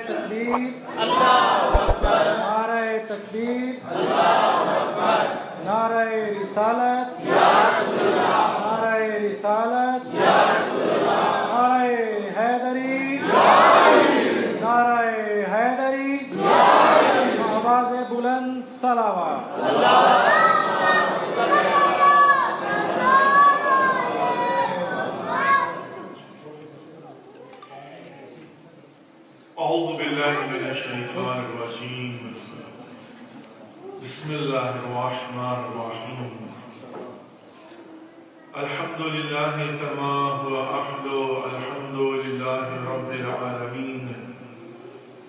تکبیر اللہ اکبر، نعرہ تکبیر اللہ اکبر، نعرہ رسالت یا رسول اللہ، نعرہ رسالت یا رسول اللہ، نعرہ حیدری نعرہ حیدری آواز بلند صلوات أعوذ بالله من الشيطان الرجيم بسم الله الرحمن الرحيم الحمد لله كما هو أحلو الحمد لله رب العالمين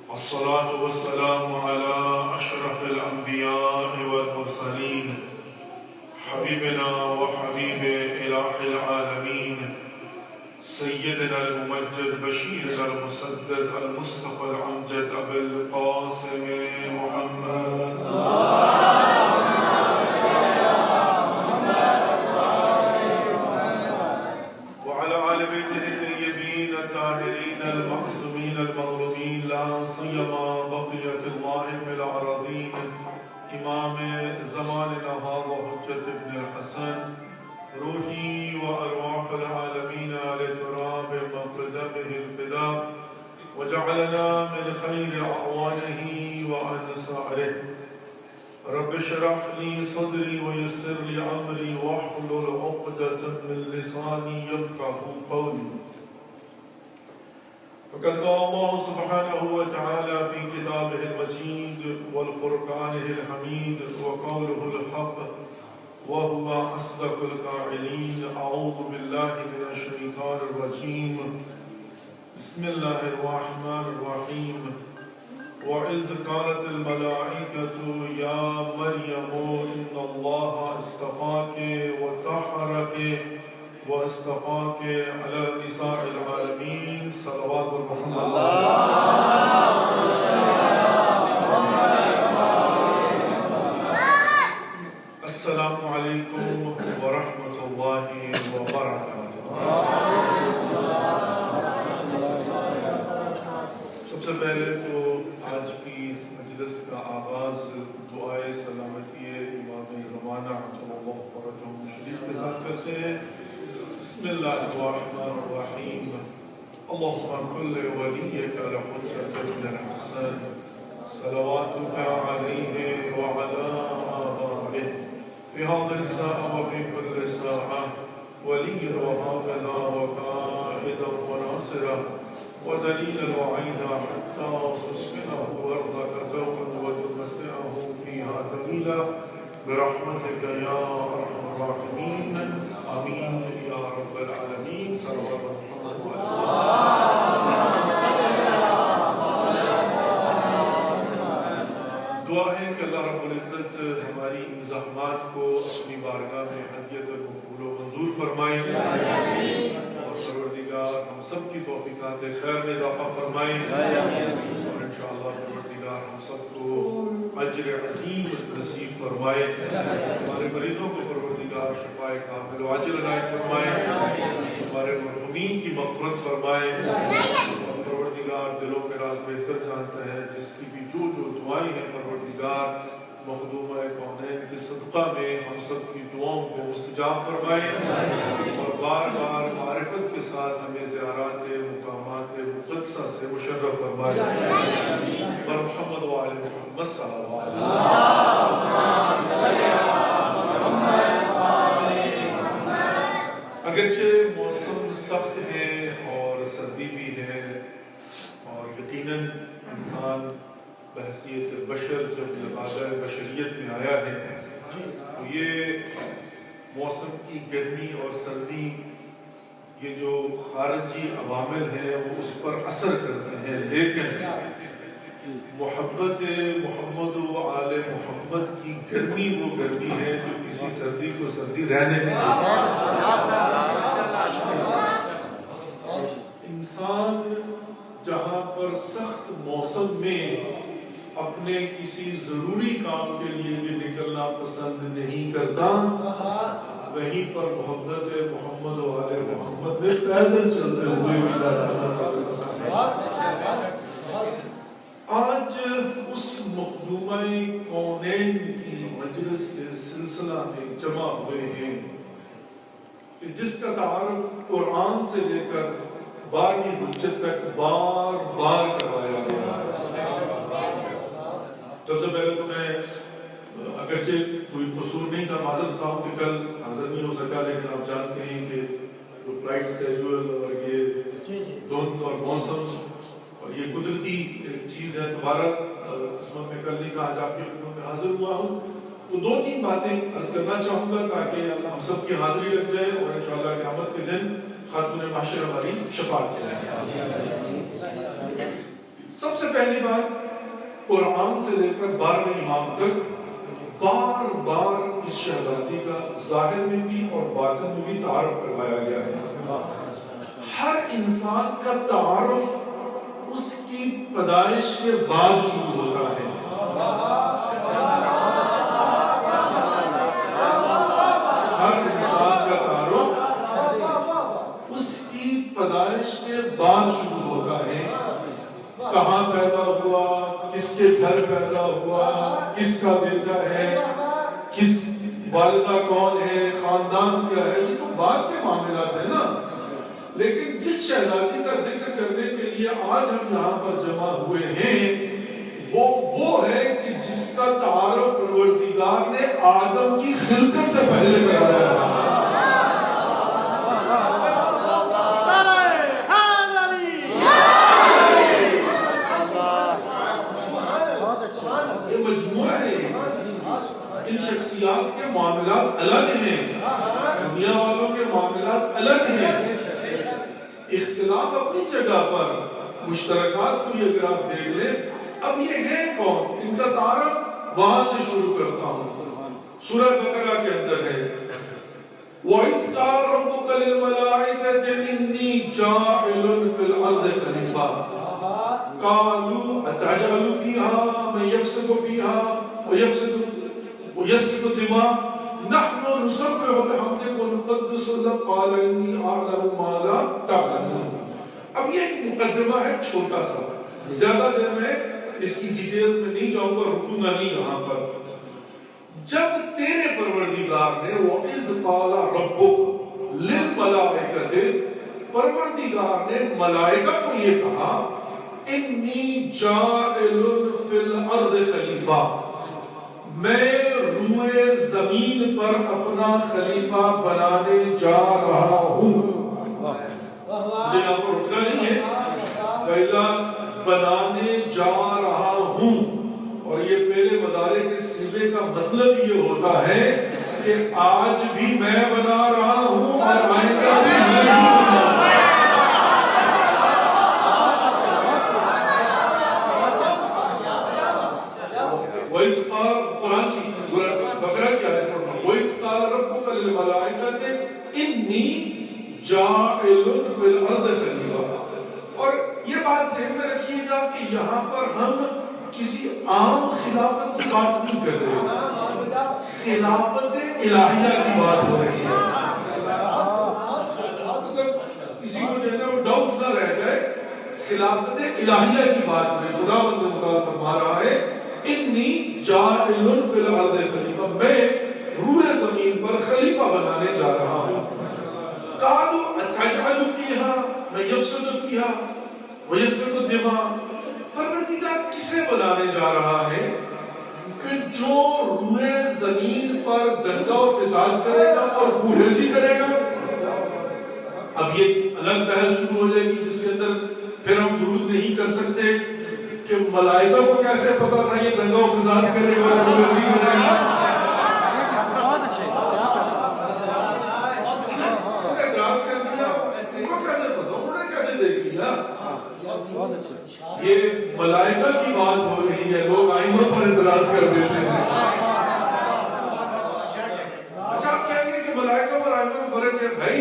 والصلاة والسلام على أشرف الأنبياء والمرسلين حبيبنا وحبيب إله العالمين سيدنا الممجد بشيرنا المسدد المصطفى الأمجد أبي القاسم محمد وعلى آل بيته الطيبين الطاهرين المعصومين المظلومين لا سيما بقية الله في الأراضين إمام زماننا هذا حجة ابن الحسن روحي وأرواح العالمين لتراب مقدمه الفداء وجعلنا من خير أعوانه وأنصاره رب اشرح لي صدري ويسر لي أمري واحلل عقدة من لساني يفقه قولي فقد قال الله سبحانه وتعالى في كتابه المجيد والفرقانه الحميد وقوله الحق وهو أصدق القائلين أعوذ بالله من الشيطان الرجيم بسم الله الرحمن الرحيم وإذ قالت الملائكة يا مريم إن الله اصطفاك وطهرك واصطفاك على نساء العالمين صلوات محمد السلام علیکم ورحمۃ اللہ وبرکاتہ۔ سب سے پہلے تو آج کی اس مجلس کا آغاز دعائے سلامتی امام زمانہ عجل اللہ فرجہ شریف کے ساتھ کرتے ہیں۔ بسم اللہ الرحمن الرحیم اللہم کل ولیک الحجۃ ابن الحسن صلواتک علیہ وعلی آبائہ في هذه الساعة وفي كل ساعة وليا وحافظا وقائدا وناصرا ودليلا وعينا حتى تسكنه أرضك توبا وتمتعه فيها طويلا برحمتك يا أرحم الراحمين آمين يا رب العالمين صلوات محمد دعا ہے کہ اللہ رب العزت ہماری ان زحمات کو اپنی بارگاہ میں حدیت قبول و منظور فرمائے اور پروردگار ہم سب کی توفیقات خیر میں اضافہ فرمائے اور انشاءاللہ پروردگار ہم سب کو اجر عظیم نصیب فرمائے، ہمارے مریضوں کو پروردگار شفاء کامل و عاجل عنایت فرمائے، ہمارے مرحومین کی مغفرت فرمائے اور پروردگار دلوں کے راز بہتر جانتا ہے، جس کی بھی جو دعائیں ہیں پروردگار مخدومہ کونین کے صدقہ میں ہم سب کی دعاؤں کو مستجاب فرمائے اور بار بار معرفت کے ساتھ ہمیں زیارات مقامات مقدسہ سے مشرف فرمائے اور محمد و آل محمد صلی اللہ علیہ وسلم۔ اگرچہ موسم سخت ہے اور سردی بھی ہے اور یقیناً انسان بحیثیت بشر جب لبادہ بشریت میں آیا ہے تو یہ موسم کی گرمی اور سردی یہ جو خارجی عوامل ہیں وہ اس پر اثر کرتے ہیں، لیکن محبت محمد و آل محمد کی گرمی وہ گرمی ہے جو کسی سردی کو سردی رہنے نہیں دیتی۔ انسان جہاں پر سخت موسم میں اپنے کسی ضروری کام کے لیے بھی نکلنا پسند نہیں کرتا، وہیں پر محبت محمد و آل محمد نے پیدل چلتے ہوئے بھی مخدومہ کونین کی مجلس کے سلسلہ میں جمع ہوئے ہیں کہ جس کا تعارف قرآن سے لے کر 12ویں حجت تک بار بار کروایا گیا. سب سے پہلے تو میں اگرچہ کوئی قصور نہیں تھا، معذرت خواہ کہ کل حاضر نہیں ہو سکا، لیکن آپ جانتے ہیں کہ جو فلائٹ اسکیجول اور یہ دھند اور موسم اور یہ قدرتی ایک چیز ہے، دوبارہ قسمت میں کل نہیں تھا، آج آپ کی خدمت میں حاضر ہوا ہوں. تو 2-3 باتیں عرض کرنا چاہوں گا تاکہ ہم سب کی حاضری لگ جائے اور انشاءاللہ قیامت کے دن خاتون محشر ہماری شفاعت کریں. سب سے پہلی بات، قرآن سے لے کر 12ویں امام تک بار بار اس شہزادی کا ظاہر میں بھی اور باطن میں بھی تعارف کروایا گیا ہے. ہر انسان کا تعارف اس کی پیدائش کے بعد شروع ہوتا ہے. ہر انسان کا تعارف اس کی پیدائش کے بعد شروع ہوتا ہے. کہاں پیدا ہوا، کس کے گھر پیدا ہوا، کس کا بیٹا ہے، کس والدہ کون ہے، خاندان کیا ہے، یہ تو بعد کے معاملات ہیں نا. لیکن جس شہزادی کا ذکر کرنے کے لیے آج ہم یہاں پر جمع ہوئے ہیں وہ ہے کہ جس کا تعارف پروردگار نے آدم کی خلقت سے پہلے کرایا. ان شخصیات کے معاملات الگ ہیں، دنیا والوں کے معاملات الگ ہیں. اختلاف اپنی جگہ پر، مشترکات کو اگر آپ دیکھ لیں. اب یہ ہے کون، ان کا تعارف وہاں سے شروع کرتا ہوں. سورہ بقرہ کے اندر ہے وَإِذْ قَالَ رَبُّكَ لِلْمَلَائِكَةِ إِنِّي جَاعِلٌ فِي الْأَرْضِ خَلِيفَةً قَالُوا أَتَجْعَلُ فِيهَا مَن يَفْسِدُ فِيهَا وَيَسْفِكُ الدِّمَاءَ نَحْنُ نُسَبِّحُ بِحَمْدِكَ وَنُقَدِّسُ لَكَ قَالَ إِنِّي أَعْلَمُ مَا لَا تَعْلَمُونَ. اب یہ ایک مقدمہ ہے چھوٹا سا، زیادہ دیر میں اس کی ڈیٹیلز میں نہیں جاؤں گا، رکوں گا نہیں یہاں پر. جب تیرے پروردگار نے وَإِذْ قَالَ رَبُّكَ لِلْمَلَائِكَةِ، پروردگار نے ملائکہ کو یہ کہا إِنِّي جَاعِلٌ فِي الْأَرْضِ خَلِيفَةً، میں روئے زمین پر اپنا خلیفہ بنانے جا رہا ہوں. مجھے یہاں پر رکنا نہیں ہے، پہلا بنانے جا رہا ہوں. اور یہ فعل مضارع کے صیغے کا مطلب یہ ہوتا ہے کہ آج بھی میں بنا رہا ہوں اور آئندہ بھی میں بنا. قرآن کی سورہ بقرہ کیا ہے؟ وَإِذْ قَالَ رَبُّكَ لِلْمَلَائِكَةِ إِنِّي جَاعِلٌ فِي الْأَرْضِ خَلِيفَةً. اور یہ بات ذہن میں رکھیے گا کہ یہاں پر ہم کسی عام خلافت کی بات نہیں کر رہے، خلافت الہیہ کی بات ہو رہی ہے. کسی کو جو ہے نا وہ ڈاؤٹ نہ رہ جائے، خلافت الہیہ کی بات ہو رہی ہے. خدا بند مطالعہ فرما رہا ہے انی جاعل فی الارض خلیفہ، میں روح زمین پر خلیفہ بنانے جا رہا ہوں. قالوا اتجعل فیها من یفسد فیها ویسفک الدماء، پروردگار کسے بنانے جا رہا ہے کہ جو روح زمین پر دنگا و فساد کرے گا اور خونریزی کرے گا. اب یہ الگ بحث شروع ہو جائے گی جس کے اندر پھر ہم درود نہیں کر سکتے کہ ملائکہ کو کیسے پتا تھا یہ دنگا و فساد کرے گا اور خونریزی کرے گا. انہوں نے اعتراض کر دیا، ان کو کیسے پتا، انہوں نے کیسے دیکھ لیا. یہ ملائکہ کی بات ہو رہی ہے، لوگ ائمہ پر اعتراض کر دیتے ہیں. اچھا آپ کہیں گے کہ ملائکہ اور ائمہ میں فرق ہے. بھائی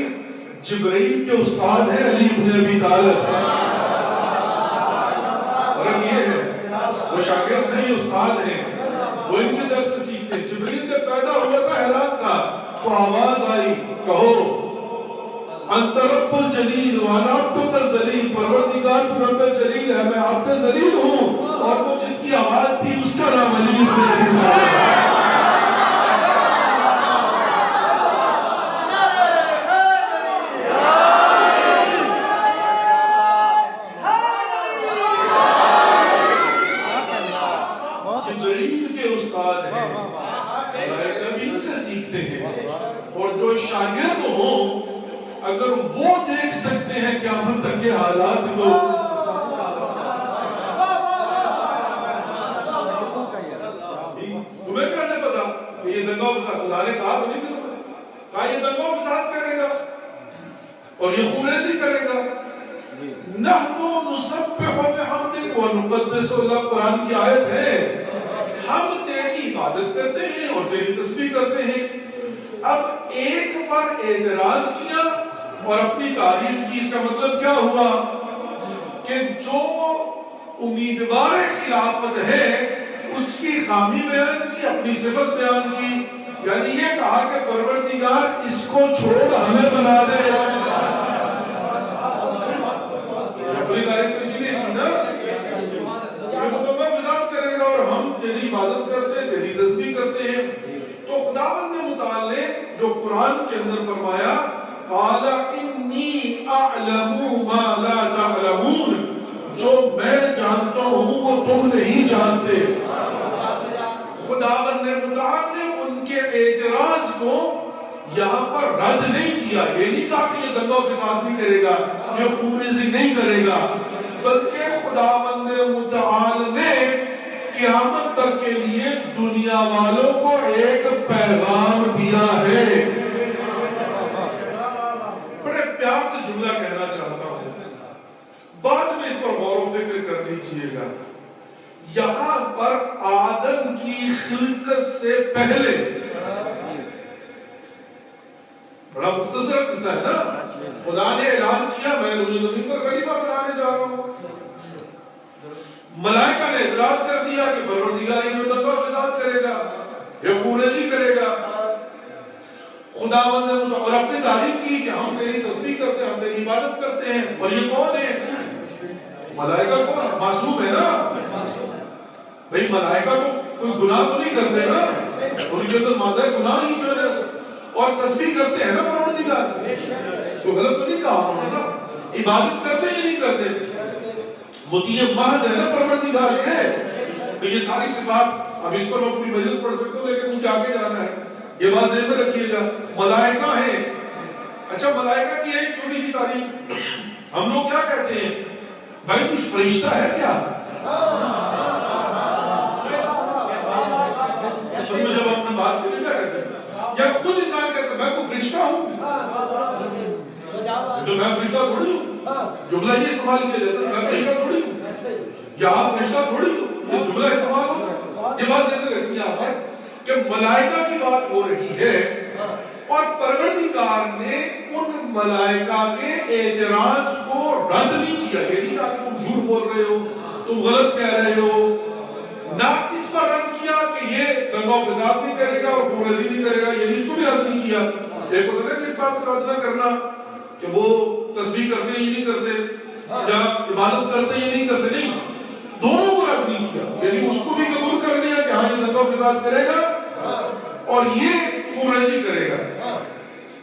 جبرائیل کے استاد ہیں علی ابن ابی طالب، فرق یہ ہے وہ شاگرد نہیں استاد ہیں، وہ ان کے درس سے سیکھتے ہیں. جبرائیل جب پیدا ہوا تھا حیران تھا تو آواز آئی کہو انت رب الجلیل وانا عبدک الذلیل، پروردگار تو رب جلیل ہے، میں عبد ذلیل ہوں، اور وہ جس کی آواز تھی اس کا نام علی بن ابی طالب ہے۔ جبریل کے استاد ہیں، ملائکہ بھی ان سے سیکھتے ہیں، اور جو شاگرد ہوں اگر وہ دیکھ سکتے ہیں قیامت تک کے حالات کو، تمہیں کیسے پتا کہ یہ دنگا فساد؟ خدا نے کہا تو نہیں کہا یہ دنگا فساد کرے گا اور یہ خون ریزی کرے گا۔ نحنو نسبح بحمدک ونقدس، اللہ قرآن کی آیت ہے، ہم تیری عبادت کرتے ہیں اور تیری تسبیح کرتے ہیں۔ اب ایک پر اعتراض کیا اور اپنی تعریف کی، اس کا مطلب کیا ہوا کہ جو امیدوار خلافت ہے اس کی خامی بیان کی، اپنی صفت بیان کی، یعنی یہ کہا کہ پروردگار اس کو چھوڑ ہمیں بنا دے۔ اپنی تعریف کو اسی لیے کی نا، یہ مکمل فساد کرے گا اور ہم تیری عبادت کرتے ہیں، تیری تسبیح کرتے ہیں۔ تو خداوند متعال نے جو قرآن کے اندر فرمایا قال انی اعلم ما لا تعلمون، جو میں جانتا ہوں وہ تم نہیں جانتے۔ خداوند متعال نے ان کے اعتراض کو یہاں پر رد نہیں کیا، یہ نہیں کہا کہ یہ دنگا و فساد نہیں کرے گا، یہ خون ریزی نہیں کرے گا، بلکہ خداوند متعال نے قیامت تک کے لیے دنیا والوں کو ایک پیغام دیا ہے۔ بڑے پیار سے جملہ کہنا چاہتا ہوں، بعد میں اس پر غور و فکر کر لیجیے گا۔ یہاں پر آدم کی خلقت سے پہلے، بڑا مختصر قصہ ہے نا، خدا نے اعلان کیا میں زمین پر خلیفہ بنانے جا رہا ہوں۔ ملائکہ نے اعتراض کر دیا کہ پروردگار یہ دنگا فساد کرے گا، یہ خون ریزی کرے گا۔ خداوند نے اور اپنی تعریف کی کہ ہم تیری تسبیح کرتے ہیں، ہم تیری عبادت کرتے ہیں، اور یہ کون ہے؟ ملائکہ کون؟ معصوم ہے نا بھئی، ملائکہ کو کوئی گناہ تو نہیں کرتے نا، ان کے اندر مادہ گناہ ہی جو ہے، اور تسبیح کرتے ہیں نا پروردگار، تو غلط تو نہیں کہا انہوں نے نا، عبادت کرتے ہی نہیں کرتے، مطیع محض ہے نا پروردگار کے۔ یہ ساری صفات، اب اس پر میں پوری مجلس پڑھ سکتا ہوں لیکن مجھے آگے جانا ہے، یہ بات ذہن میں رکھیے گا۔ ملائکہ ہیں، اچھا ملائکہ کی ایک چھوٹی سی تعریف، ہم لوگ کیا کہتے ہیں بھائی کچھ فرشتہ ہے کیا؟ اس میں جب اپنے بات کی کیا کہہ سکتے، یا خود انسان کہتا ہے میں کوئی فرشتہ ہوں، تو میں فرشتہ تھوڑی ہوں، جملہ یہ استعمال کیا جاتا ہے میں فرشتہ تھوڑی ہوں، یا آپ فرشتہ تھوڑی ہوں، یہ جملہ استعمال ہوتا ہے۔ یہ بات ذہن میں رکھنی آپ ہے کہ ملائکہ کی بات ہو رہی ہے، اور پروردگار نے ان ملائکہ کے اعتراض کو رد نہیں کیا، یہ نہیں کہا کہ تم جھوٹ بول رہے ہو، تم غلط کہہ رہے ہو، نہ اس پر رد کیا کہ یہ دنگا و فساد نہیں کرے گا اور خون ریزی نہیں کرے گا، یہ اس کو بھی رد نہیں کیا۔ ایک ہوتا ہے کہ اس بات کو رد نہ کرنا کہ وہ تسبیح کرتے ہیں یہ نہیں کرتے، یا عبادت کرتے ہیں یہ نہیں کرتے، نہیں، دونوں کو رد نہیں کیا، یعنی اس کو بھی قبول کر لیا کہ ہاں یہ دنگا و فساد کرے گا اور یہ خون ریزی کرے گا،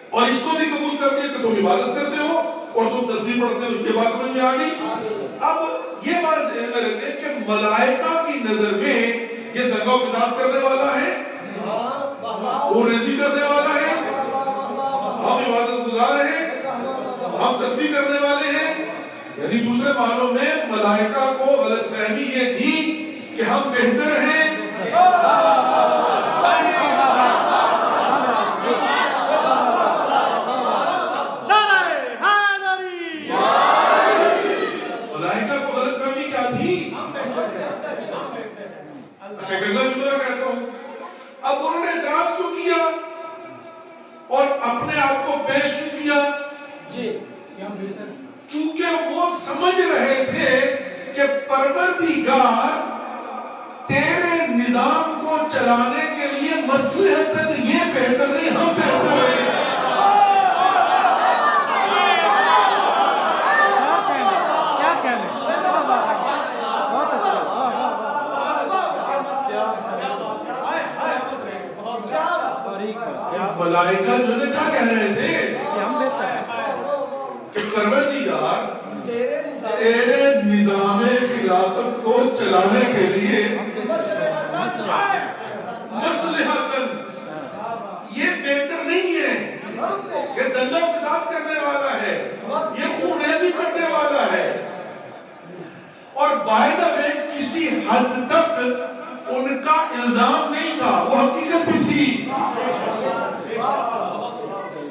اور اس کو بھی قبول کر دیا کہ تم عبادت کرتے ہو اور تم تسبیح پڑھتے ہو۔ یہ بات سمجھ میں آ گئی؟ اب یہ بات ذہن میں رکھیں کہ ملائکہ کی نظر میں یہ دنگا و فساد کرنے والا ہے، خون ریزی کرنے والا ہے، ہم عبادت گزار ہیں، ہم تسبیح کرنے والے ہیں، یعنی دوسرے معنوں میں ملائکہ کو غلط فہمی یہ تھی کہ ہم بہتر ہیں۔ ملائکہ کو غلط فہمی کیا تھی؟ اچھا گنگا جملہ کہتا ہوں، اب انہوں نے اعتراض کیوں کیا اور اپنے آپ کو پیش کیوں کیا؟ چونکہ وہ سمجھ رہے تھے کہ پروردگار تیرے نظام کو چلانے کے لیے مصلحتاً یہ بہتر نہیں، ہم بہتر ہیں۔ پروردگار تیرے نظام خلافت کو چلانے کے لیے مصلحتاً یہ بہتر نہیں ہے، یہ دنگا فساد کرنے والا ہے، یہ خون ریزی کرنے والا ہے، اور باہدہ میں کسی حد تک ان کا الزام نہیں تھا، وہ حقیقت بھی تھی،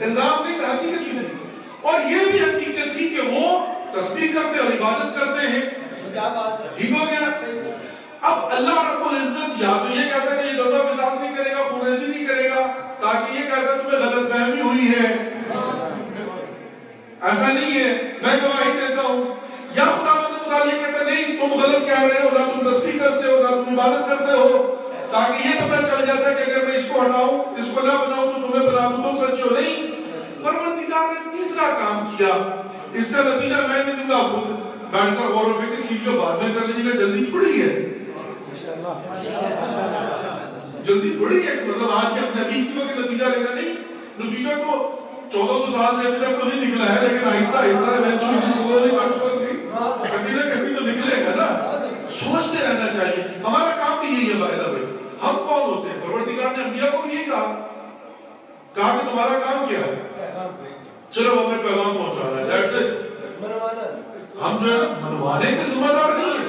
الزام نہیں تھا، حقیقت بھی تھی، اور یہ بھی حقیقت تھی کہ وہ تسبیح کرتے اور عبادت کرتے ہیں، ٹھیک ہو گیا۔ اب اللہ رب العزت یا تو یہ کہتا ہے کہ یہ دنگا فساد نہیں کرے گا، خون ریزی نہیں کرے گا، تاکہ یہ کہتا ہے تمہیں غلط فہمی ہوئی ہے، ایسا نہیں ہے، میں گواہی دیتا ہوں، یا خدا متعالی یہ کہتا ہے نہیں تم غلط کہہ رہے ہو، نہ تم تسبیح کرتے ہو، نہ تم عبادت کرتے ہو، تاکہ یہ پتہ چل جاتا ہے کہ اگر میں اس کو ہٹاؤں، اس کو نہ بناؤں تو تمہیں بنا دوں، تم سچے ہو نہیں۔ پروردگار نے تیسرا کام کیا، اس کا نتیجہ میں نہیں دوں گا، خود بیٹھ کر غور و فکر کیجیے، بعد میں کر لیجیے گا، جلدی تھوڑی ہے، جلدی تھوڑی ہے، مطلب آج ہم نبی اسی وقت نتیجہ لینا نہیں، نتیجہ تو 1400 سال سے ابھی تک تو نہیں نکلا ہے، لیکن آہستہ آہستہ کبھی نہ کبھی تو نکلے گا نا، سوچتے رہنا چاہیے۔ ہمارا کام بھی یہی ہے باہر بھائی، ہم کون ہوتے ہیں؟ پروردگار نے انبیاء کو بھی یہی کہا کہ تمہارا کام کیا ہے؟ چلو ہمیں پیغام پہنچانا ہے، that's it۔ ہم جو ہے منوانے کے ذمہ دار نہیں ہیں،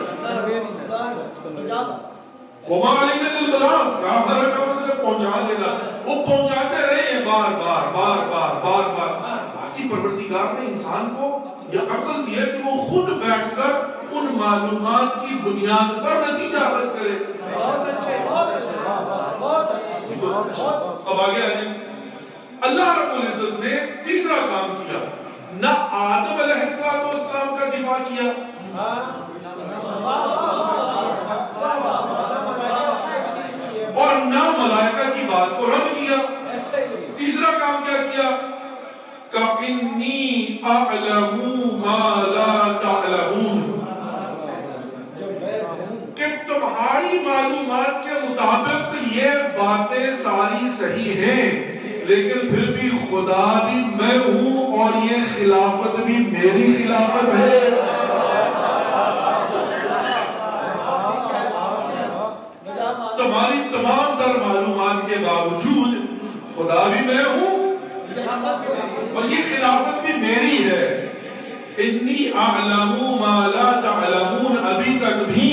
وما علینا الا البلاغ، ہمارا کام صرف پہنچا دینا، وہ پہنچاتے رہے ہیں بار بار بار بار بار بار۔ باقی پروردگار نے انسان کو یہ عقل دی ہے کہ وہ خود بیٹھ کر ان معلومات کی بنیاد پر نتیجہ حاصل کرے۔ بہت اچھے، بہت اچھے، بہت اچھے۔ اب آگے آئیے، اللہ رب العزت نے تیسرا کام کیا، نہ آدم علیہ السلام کا دفاع کیا، اور نہ ملائکہ کی بات کو رد کیا۔ تیسرا کام کیا کیا؟ کہ اعلم ما لا تعلمون، کہ تمہاری معلومات کے مطابق یہ باتیں ساری صحیح ہیں، لیکن پھر بھی خدا بھی میں ہوں اور یہ خلافت بھی میری خلافت ہے۔ تمہاری تمام تر معلومات کے باوجود خدا بھی میں ہوں اور یہ خلافت بھی میری ہے۔ انی اعلم ما لا تعلمون، ابھی تک بھی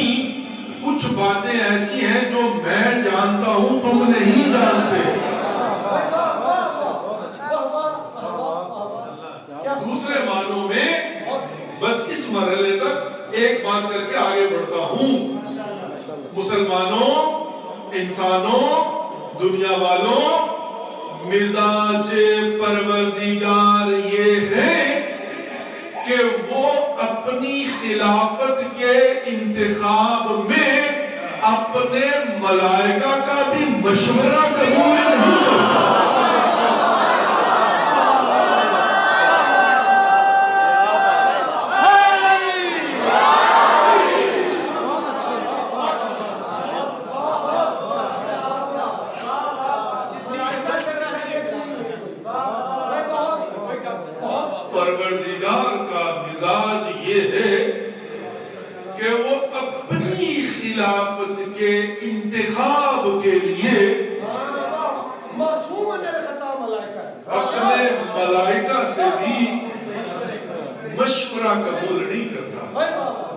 کچھ باتیں ایسی ہیں جو میں جانتا ہوں تم نہیں جانتے۔ دوسرے معنوں میں بس اس مرحلے تک ایک بات کر کے آگے بڑھتا ہوں، مسلمانوں، انسانوں، دنیا والوں، مزاج پروردگار یہ ہے کہ وہ اپنی خلافت کے انتخاب میں اپنے ملائکہ کا بھی مشورہ قبول نہیں کرتا۔ پروردگار کا مزاج یہ ہے کہ وہ اپنی خلافت کے انتخاب کے لیے اپنے ملائکہ سے بھی مشورہ قبول نہیں کرتا۔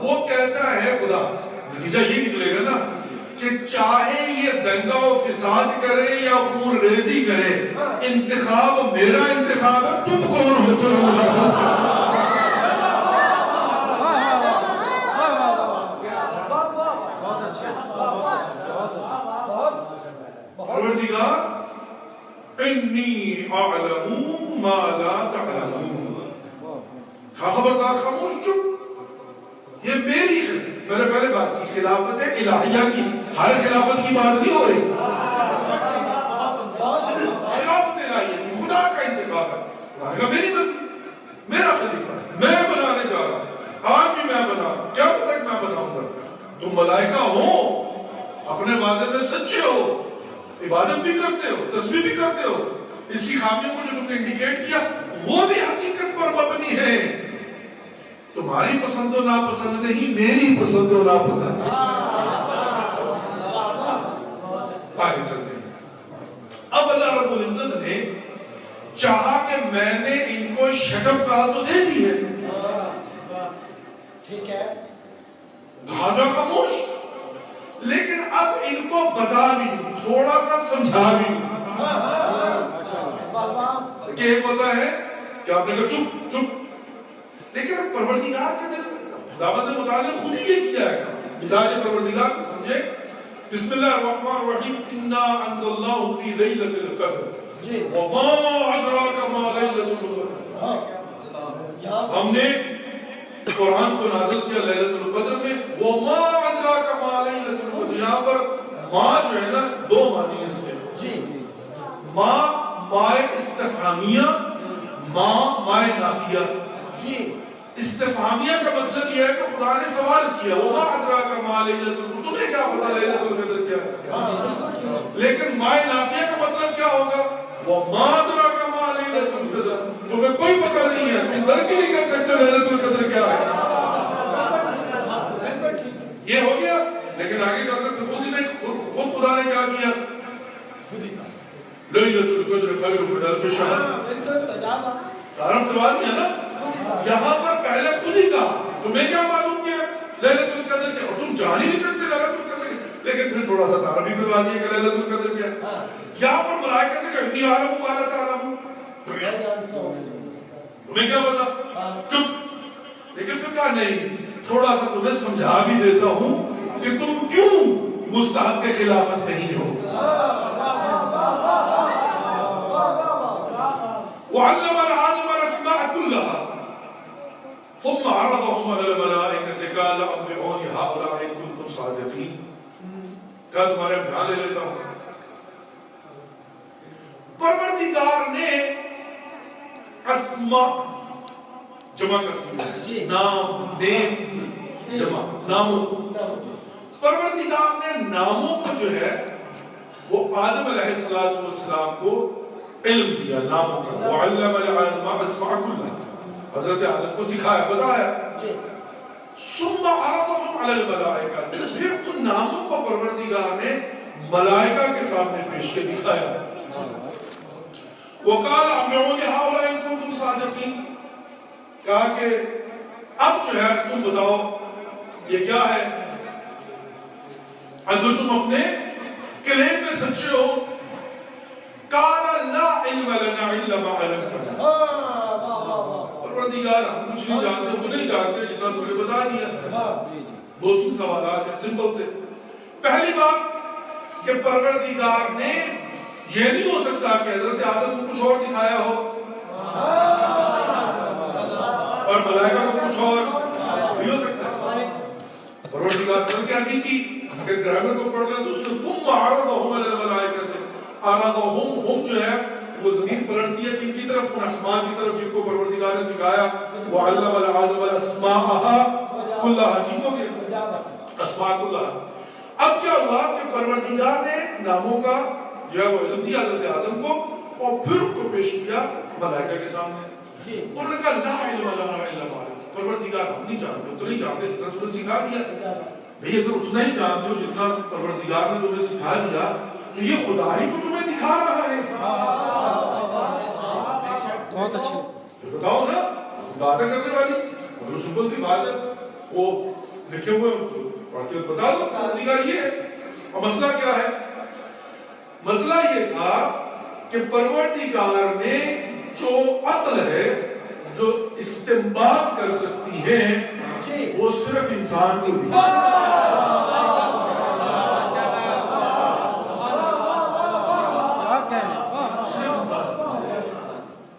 وہ کہتا ہے خدا، نتیجہ یہ نکلے گا نا کہ چاہے یہ دنگا و فساد کرے یا خون ریزی کرے، انتخاب میرا انتخاب ہے، تم کون ہوتے ہو؟ پروردگار انی اعلم ما لا تعلمون، خبردار خاموش چپ، یہ میری ہے، میں نے پہلے بات کی خلافت الہیہ کی، ہر خلافت کی بات نہیں ہو رہی، خلافت الہیہ کی، خدا کا انتخاب ہے، میری مرضی، میرا خلیفہ ہے، میں بنانے جا رہا ہوں، آج بھی میں بنا، کب تک میں بناؤں گا؟ تم ملائکہ ہو، اپنے وعدے میں سچے ہو، عبادت بھی کرتے ہو، تسبیح بھی کرتے ہو، اس کی خامیوں کو جو تم نے انڈیکیٹ کیا وہ بھی حقیقت پر مبنی ہے، تمہاری پسند و ناپسند نہیں، میری پسند و ناپسند. آگے چلتے ہیں. اب اللہ رب العزت نے چاہا کہ میں نے ان کو شٹ اپ کہا تو دے دی ہے، ٹھیک ہے، کہا جا خاموش، لیکن اب ان کو بتا بھی دوں، تھوڑا سا سمجھا بھی دوں. کہ ایک ہوتا ہے کہ آپ نے کہا چپ چپ، لیکن پروردگار کے دل خداوند نے متعلق خود ہی یہ کیا ہے. مزاج پروردگار کو سمجھے. بسم اللہ الرحمن الرحیم. انا انزلناه فی لیلۃ القدر وما ادراک ما لیلۃ القدر. ہم نے قرآن کو نازل کیا لیلۃ القدر میں. وما ادراک ما لیلۃ القدر، یہاں پر ما جو ہے نا دو معنی ہیں اس میں. ما مائے استفہامیہ، مائے نافیہ. استفہامیہ کا مطلب یہ ہے کہ خدا نے سوال کیا وما ادراک ما لیلۃ القدر، تمہیں کیا پتا لیلۃ القدر کیا ہے. لیکن مائے نافیہ کا مطلب کیا ہوگا؟ وما ادراک ما لیلۃ القدر، تمہیں کوئی پتہ نہیں ہے، تم درک ہی نہیں کر سکتے لیلۃ القدر کیا ہے. یہ ہو گیا. لیکن آگے چل کر خود خدا نے کیا کیا؟ لیلۃ القدر خیر من الف شہر. تعارف کروا دیا نا. یہاں پر پہلے خود ہی کہا تمہیں کیا معلوم کیا لیلۃ القدر کیا، اور تم جان ہی نہیں سکتے لیلۃ القدر کیا. لیکن پھر تھوڑا سا تعارف بھی کروا دیا کہ لیلۃ القدر کیا. یہاں پر ملائکہ سے کہا انی اعلم ما لا تعلمون، تمہیں کیا پتا، چپ. لیکن پھر کہا نہیں، تھوڑا سا تمہیں سمجھا بھی دیتا ہوں کہ تم کیوں مستحق کے خلافت نہیں ہو. وعلم آدم الاسماء كلها ثم عرضهم على الملائكة قال انبئوني هؤلاء ان كنتم صادقين. کیا تمہارے امتحان لے لیتا ہوں. پروردگار نے اسماء جمع کسی نام، نیمز جمع ناموں. پروردگار نے ناموں کو جو ہے وہ آدم علیہ السلام کو علم دیا ناموں کا. وعلم آدم الاسماء كلها، حضرت آدم کو سکھایا، بتایا. ثم عرضهم على الملائکہ، پھر ان ناموں کو پروردگار نے ملائکہ کے سامنے پیش کے دکھایا. وقال انبئوني هؤلاء ان كنتم صادقين، کہا کہ اب جو ہے تم بتاؤ یہ کیا ہے، اگر تم اپنے کلیم میں سچے ہو. قال لا علم لنا الا ما علمتنا، پروردگار ہم کچھ نہیں جانتے، تو نہیں جانتے جتنا تم نے بتا دیا. دو تین سوالات ہیں سمپل سے. پہلی بات کہ پروردگار نے یہ نہیں ہو سکتا کہ حضرت آدم کو کچھ اور دکھایا ہو اور ملائکہ کو کچھ اور نہیں ہو سکتا. پروردگار نے کیا کی؟ اگر گرامر کو پڑھ لیں تو اس میں ثم عرضهم على الملائکہ، عرضهم جو ہے وہ زمین پلٹتی ہے کن کی طرف؟ ان اسماء کی طرف جن کو پروردگار نے سکھایا. وعلم آدم الاسماء كلها، ٹھیک ہو گیا، اسماء كلها. اب کیا ہوا کہ پروردگار نے ناموں کا جو ہے وہ علم دیا حضرت آدم کو اور پھر ان کو پیش کیا ملائکہ کے سامنے. انہوں نے کہا لا علم لنا الا ما علمتنا، پروردگار ہم نہیں جانتے، تو نہیں جانتے جتنا تم نے سکھا دیا. بھئی اگر اتنا ہی جانتے ہو جتنا پروردگار نے تمہیں سکھا دیا تو یہ خدا ہی تو تمہیں دکھا رہا ہے. بہت اچھی بتاؤ نا، باتیں کرنے والی اور سمپل سی بات ہے، وہ لکھے ہوئے پڑھ کے بتا دو پروردگار یہ ہے. اور مسئلہ کیا ہے؟ مسئلہ یہ تھا کہ پروردگار نے جو عقل ہے، جو استنباط کر سکتی ہے، وہ صرف انسان کو دی.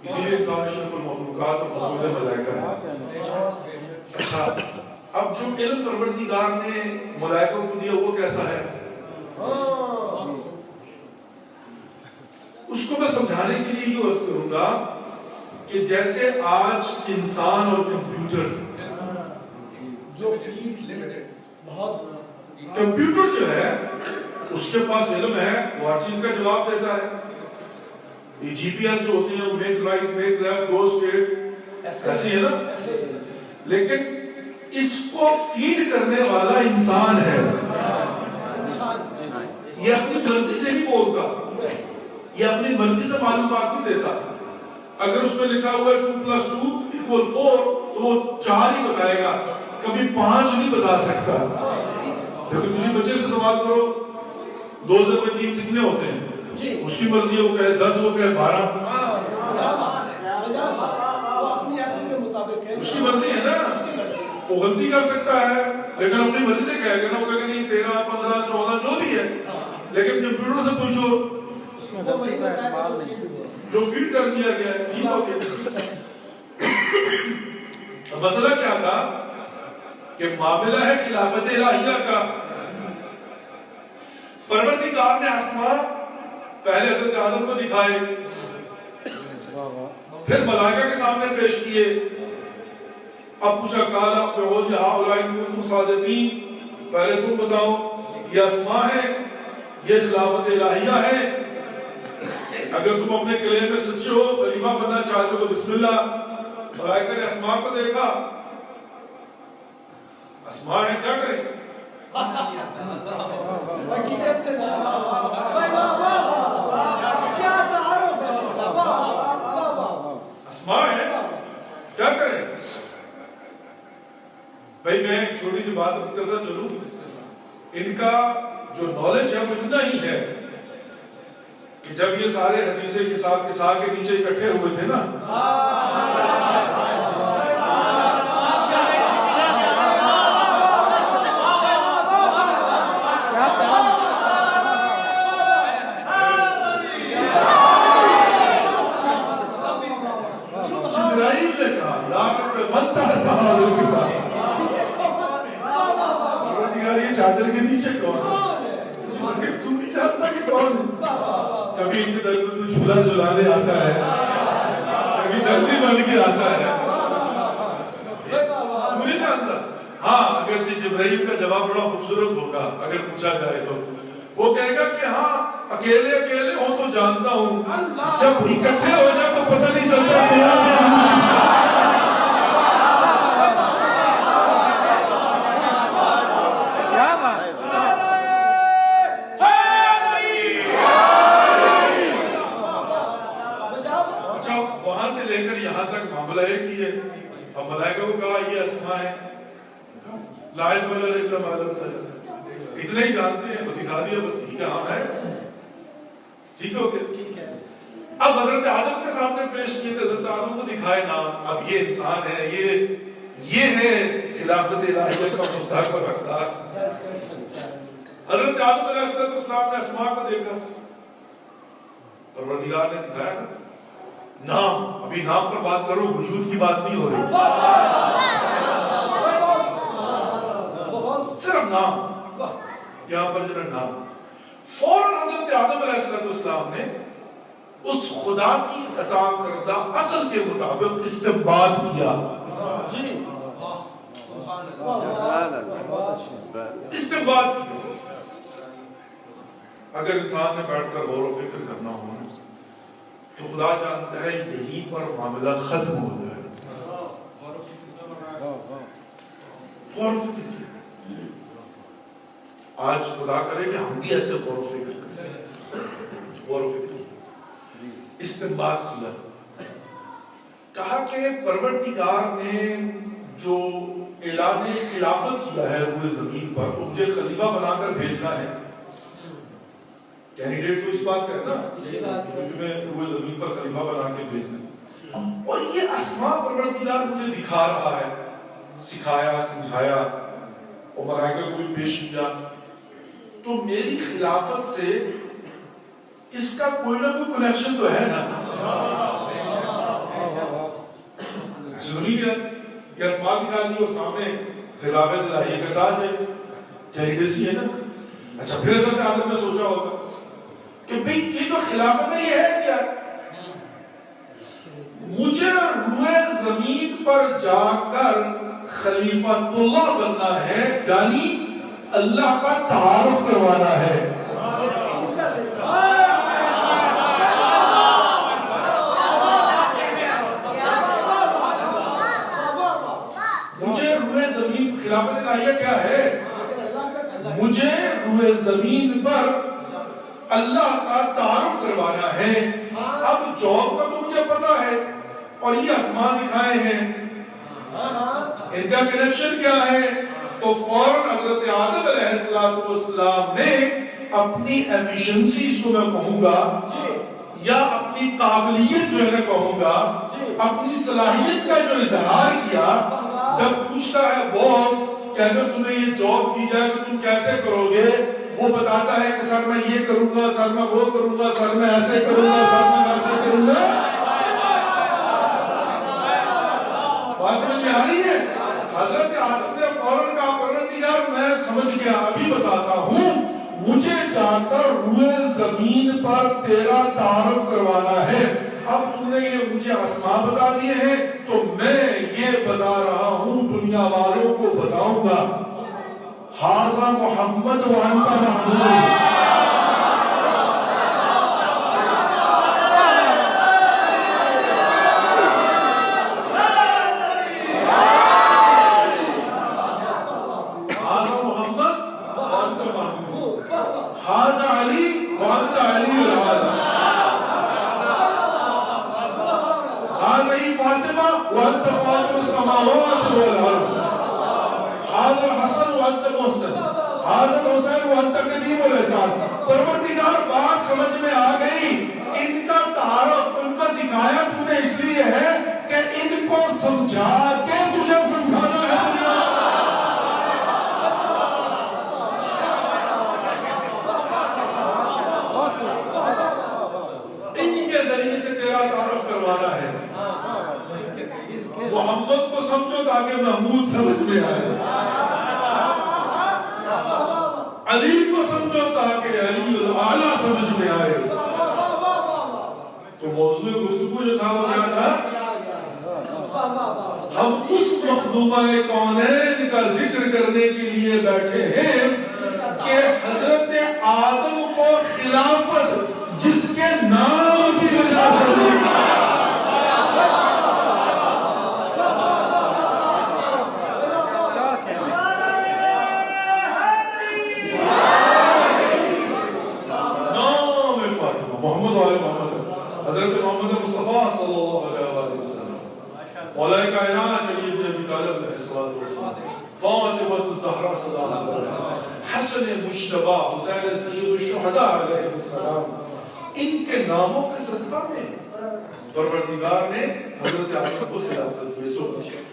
اسی لیے انسان اشرف المخلوقات اور مسعود ملائکہ ہے. اچھا، اب جو علم پروردگار نے ملائکہ کو دیا وہ کیسا ہے؟ اس کو میں سمجھانے کے لیے یہ عرض کروں گا کہ جیسے آج انسان اور کمپیوٹر جو فیلڈ بہت کمپیوٹر جو ہے اس کے پاس علم ہے، وہ ہر چیز کا جواب دیتا ہے. یہ جی پی ایس جو ہوتے ہیں وہ make right make left go straight, ایسے ہے نا. لیکن اس کو فیڈ کرنے والا انسان ہے. یہ اپنی مرضی سے نہیں بولتا, یہ اپنی مرضی سے معلومات نہیں دیتا. اگر اس میں لکھا ہوا ہے 2+2 = 4 تو وہ 4 ہی بتائے گا, کبھی 5 نہیں بتا سکتا. لیکن کسی بچے سے سوال کرو 2 ضرب 3 کتنے ہوتے ہیں, اس کی مرضی ہے, وہ کہے 10, وہ کہے 12. اس کی مرضی ہے نا, وہ غلطی کر سکتا ہے لیکن اپنی مرضی سے کہے گا نا, وہ کہے گا نہیں 13, 15, 14 جو بھی ہے. لیکن کمپیوٹر سے پوچھو جو فیڈ کر دیا گیا ہے ٹھیک ہو گیا. مسئلہ کیا تھا کہ معاملہ ہے خلافت الہیہ کا. پروردگار نے آسمان پہلے حضرت آدم کو دکھائے, پھر ملائکہ کے سامنے پیش کیے. اب پوچھا کالا قول یا ہؤلاء ان کنتم صادقین, پہلے تم بتاؤ یہ آسمان ہے, یہ خلافت الہیہ ہے, اگر تم اپنے کلیم میں سچے ہو, خلیفہ بننا چاہتے ہو تو بسم اللہ. ملائکہ نے آسمان کو دیکھا, آسمان ہے کیا کریں, حقیقت سے کیا تعارف ہے, آسمان ہے کیا کریں. بھائی میں ایک چھوٹی سی بات عرض کرتا چلوں, ان کا جو نالج ہے وہ اتنا ہی ہے کہ جب یہ سارے حدیثیں کسا کے نیچے اکٹھے ہوئے تھے نا, جبرائیل نے کہا یا رب من تحت هذا الكساء, یہ چادر کے نیچے کون ہے, تم نہیں جانتا کہ کون ہے. کبھی ان کے درد میں جھولا جھلانے آتا ہے, کبھی درزی بن کے آتا ہے, تم نہیں جانتا. ہاں اگرچہ جبرائیل کا جواب بڑا خوبصورت ہوگا اگر پوچھا جائے تو, وہ کہے گا کہ ہاں اکیلے اکیلے ہوں تو جانتا ہوں, جب اکٹھے ہو جائے تو پتہ نہیں چلتا کہاں سے معاملہ ایک ہی ہے. اب ملائکہ کو کہا یہ اسماء ہے, لا علم لنا الا ما علمتنا, اتنا ہی جانتے ہیں, وہ دکھا دیا بس ٹھیک ہے, ہاں ہے, ٹھیک ہو گیا, ٹھیک ہے. اب حضرت آدم کے سامنے پیش کیے تھے, حضرت آدم کو دکھائے نا, اب یہ انسان ہے, یہ ہے خلافت الہیہ کا مستحق اور حقدار. حضرت آدم علیہ السلام نے اسماء کو دیکھا, پروردگار نے دکھایا نام, ابھی نام پر بات کرو, وجود کی بات نہیں ہو رہی, صرف نام, یہاں پر جو نام. فوراً حضرت آدم علیہ السلام نے اس خدا کی عطا کردہ عقل کے مطابق استنباط کیا. استنباط کیا. اگر انسان نے بیٹھ کر غور و فکر کرنا ہو تو خدا جانتا ہے یہی پر معاملہ ختم ہو جائے. غور و فکر کیا. آج خدا کرے کہ ہم بھی ایسے غور و فکر کریں, غور و فکر کیا, استنباط کیا. کہا کہ پروردگار نے جو اعلان خلافت کیا ہے روئے زمین پر, تو مجھے خلیفہ بنا کر بھیجنا ہے. کینڈیڈیٹ کو اس بات کا ہے نا, کیونکہ میں روئے زمین پر خلیفہ بنا کے بھیجنا, اور یہ اسماء پروردگار مجھے دکھا رہا ہے, سکھایا سمجھایا اور ملائکہ کو بھی پیش کیا. تو میری خلافت سے اس کا کوئی نہ کوئی کنیکشن تو ہے نا. ضروری ہے کہ اسماء دکھا دی اور سامنے خلافت الہیہ کا تاج ہے, کینڈیڈیسی ہے نا. اچھا پھر حضرت آدم نے سوچا ہوگا کہ بھئی یہ جو خلافت ہے یہ ہے کیا, مجھے روئے زمین پر جا کر خلیفۃ اللہ بننا ہے, یعنی اللہ کا تعارف کروانا ہے. خلافت الہیہ کیا ہے؟ مجھے روئے زمین پر اللہ کا تعارف کروانا ہے. اب جاب کا تو مجھے پتا ہے اور یہ آسمان دکھائے ہیں, ان کا کنیکشن کیا ہے؟ تو فوراً حضرت آدم علیہ السلام نے اپنی ایفیشنسیز کو میں کہوں گا یا اپنی قابلیت جو ہے میں کہوں گا, اپنی صلاحیت کا جو اظہار کیا. جب پوچھتا ہے باس کہ اگر تمہیں یہ جاب دی جائے تو تم کیسے کرو گے, وہ بتاتا ہے کہ سر میں یہ کروں گا, سر میں وہ کروں گا, سر میں ایسے کروں گا, سر میں ویسے کروں گا. بات سمجھ میں آ رہی ہے؟ حضرت آدم نے فوراً کہا پروردگار میں سمجھ گیا, ابھی بتاتا ہوں, مجھے جا کر روئے زمین پر تیرا تعارف کروانا ہے. اب تم نے یہ مجھے اسماء بتا دیے ہیں تو میں یہ بتا رہا ہوں, دنیا والوں کو بتاؤں گا, ھذا محمد وانت محمود. پروردگار بات سمجھ میں آ گئی, ان کا تعارف ان کو دکھایا تو نے اس لیے ہے کہ ان کو سمجھا کے تجھے سمجھانا ہے. ان کے ذریعے سے تیرا تعارف کروانا ہے. محمد کو سمجھو تاکہ محمود سمجھ میں آئے, علی کو سمجھو تاکہ علی الاعلیٰ سمجھ میں آئے. تو موضوع گفتگو جو تھا وہ کیا تھا؟ ہم اس مخدومہ کونین کا ذکر کرنے کے لیے بیٹھے ہیں کہ حضرت آدم کو خلافت جس کے نام کی وجہ سے حضرت محمد مصطفیٰ صلی اللہ علیہ وسلم, مولا کائنات علی ابن ابی طالب علیہ السلام, فاطمہ الزہرا سلام اللہ, حسن مجتبی, حسین سید الشہداء علیہ السلام, ان کے ناموں کے صدقہ میں پروردگار نے حضرت آدم کو خلافت دی. سو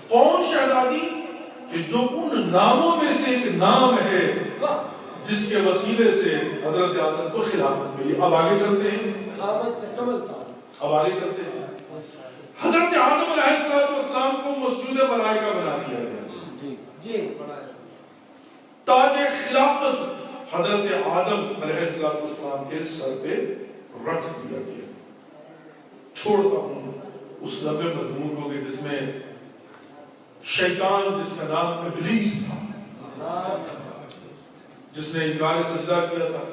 کون شہزادی کہ جو ان ناموں میں سے ایک نام ہے جس کے وسیلے سے حضرت آدم کو خلافت ملی. اب آگے چلتے ہیں, اب آگے چلتے ہیں. حضرت آدم علیہ السلام کو مسجود ملائکہ بنا دیا گیا, تاج خلافت حضرت آدم علیہ السلام کے سر پہ رکھ دیا گیا. چھوڑتا ہوں اس لمبے مضمون کو جس میں شیطان, جس کا نام ابلیس تھا, جس نے انکار سجدہ کیا تھا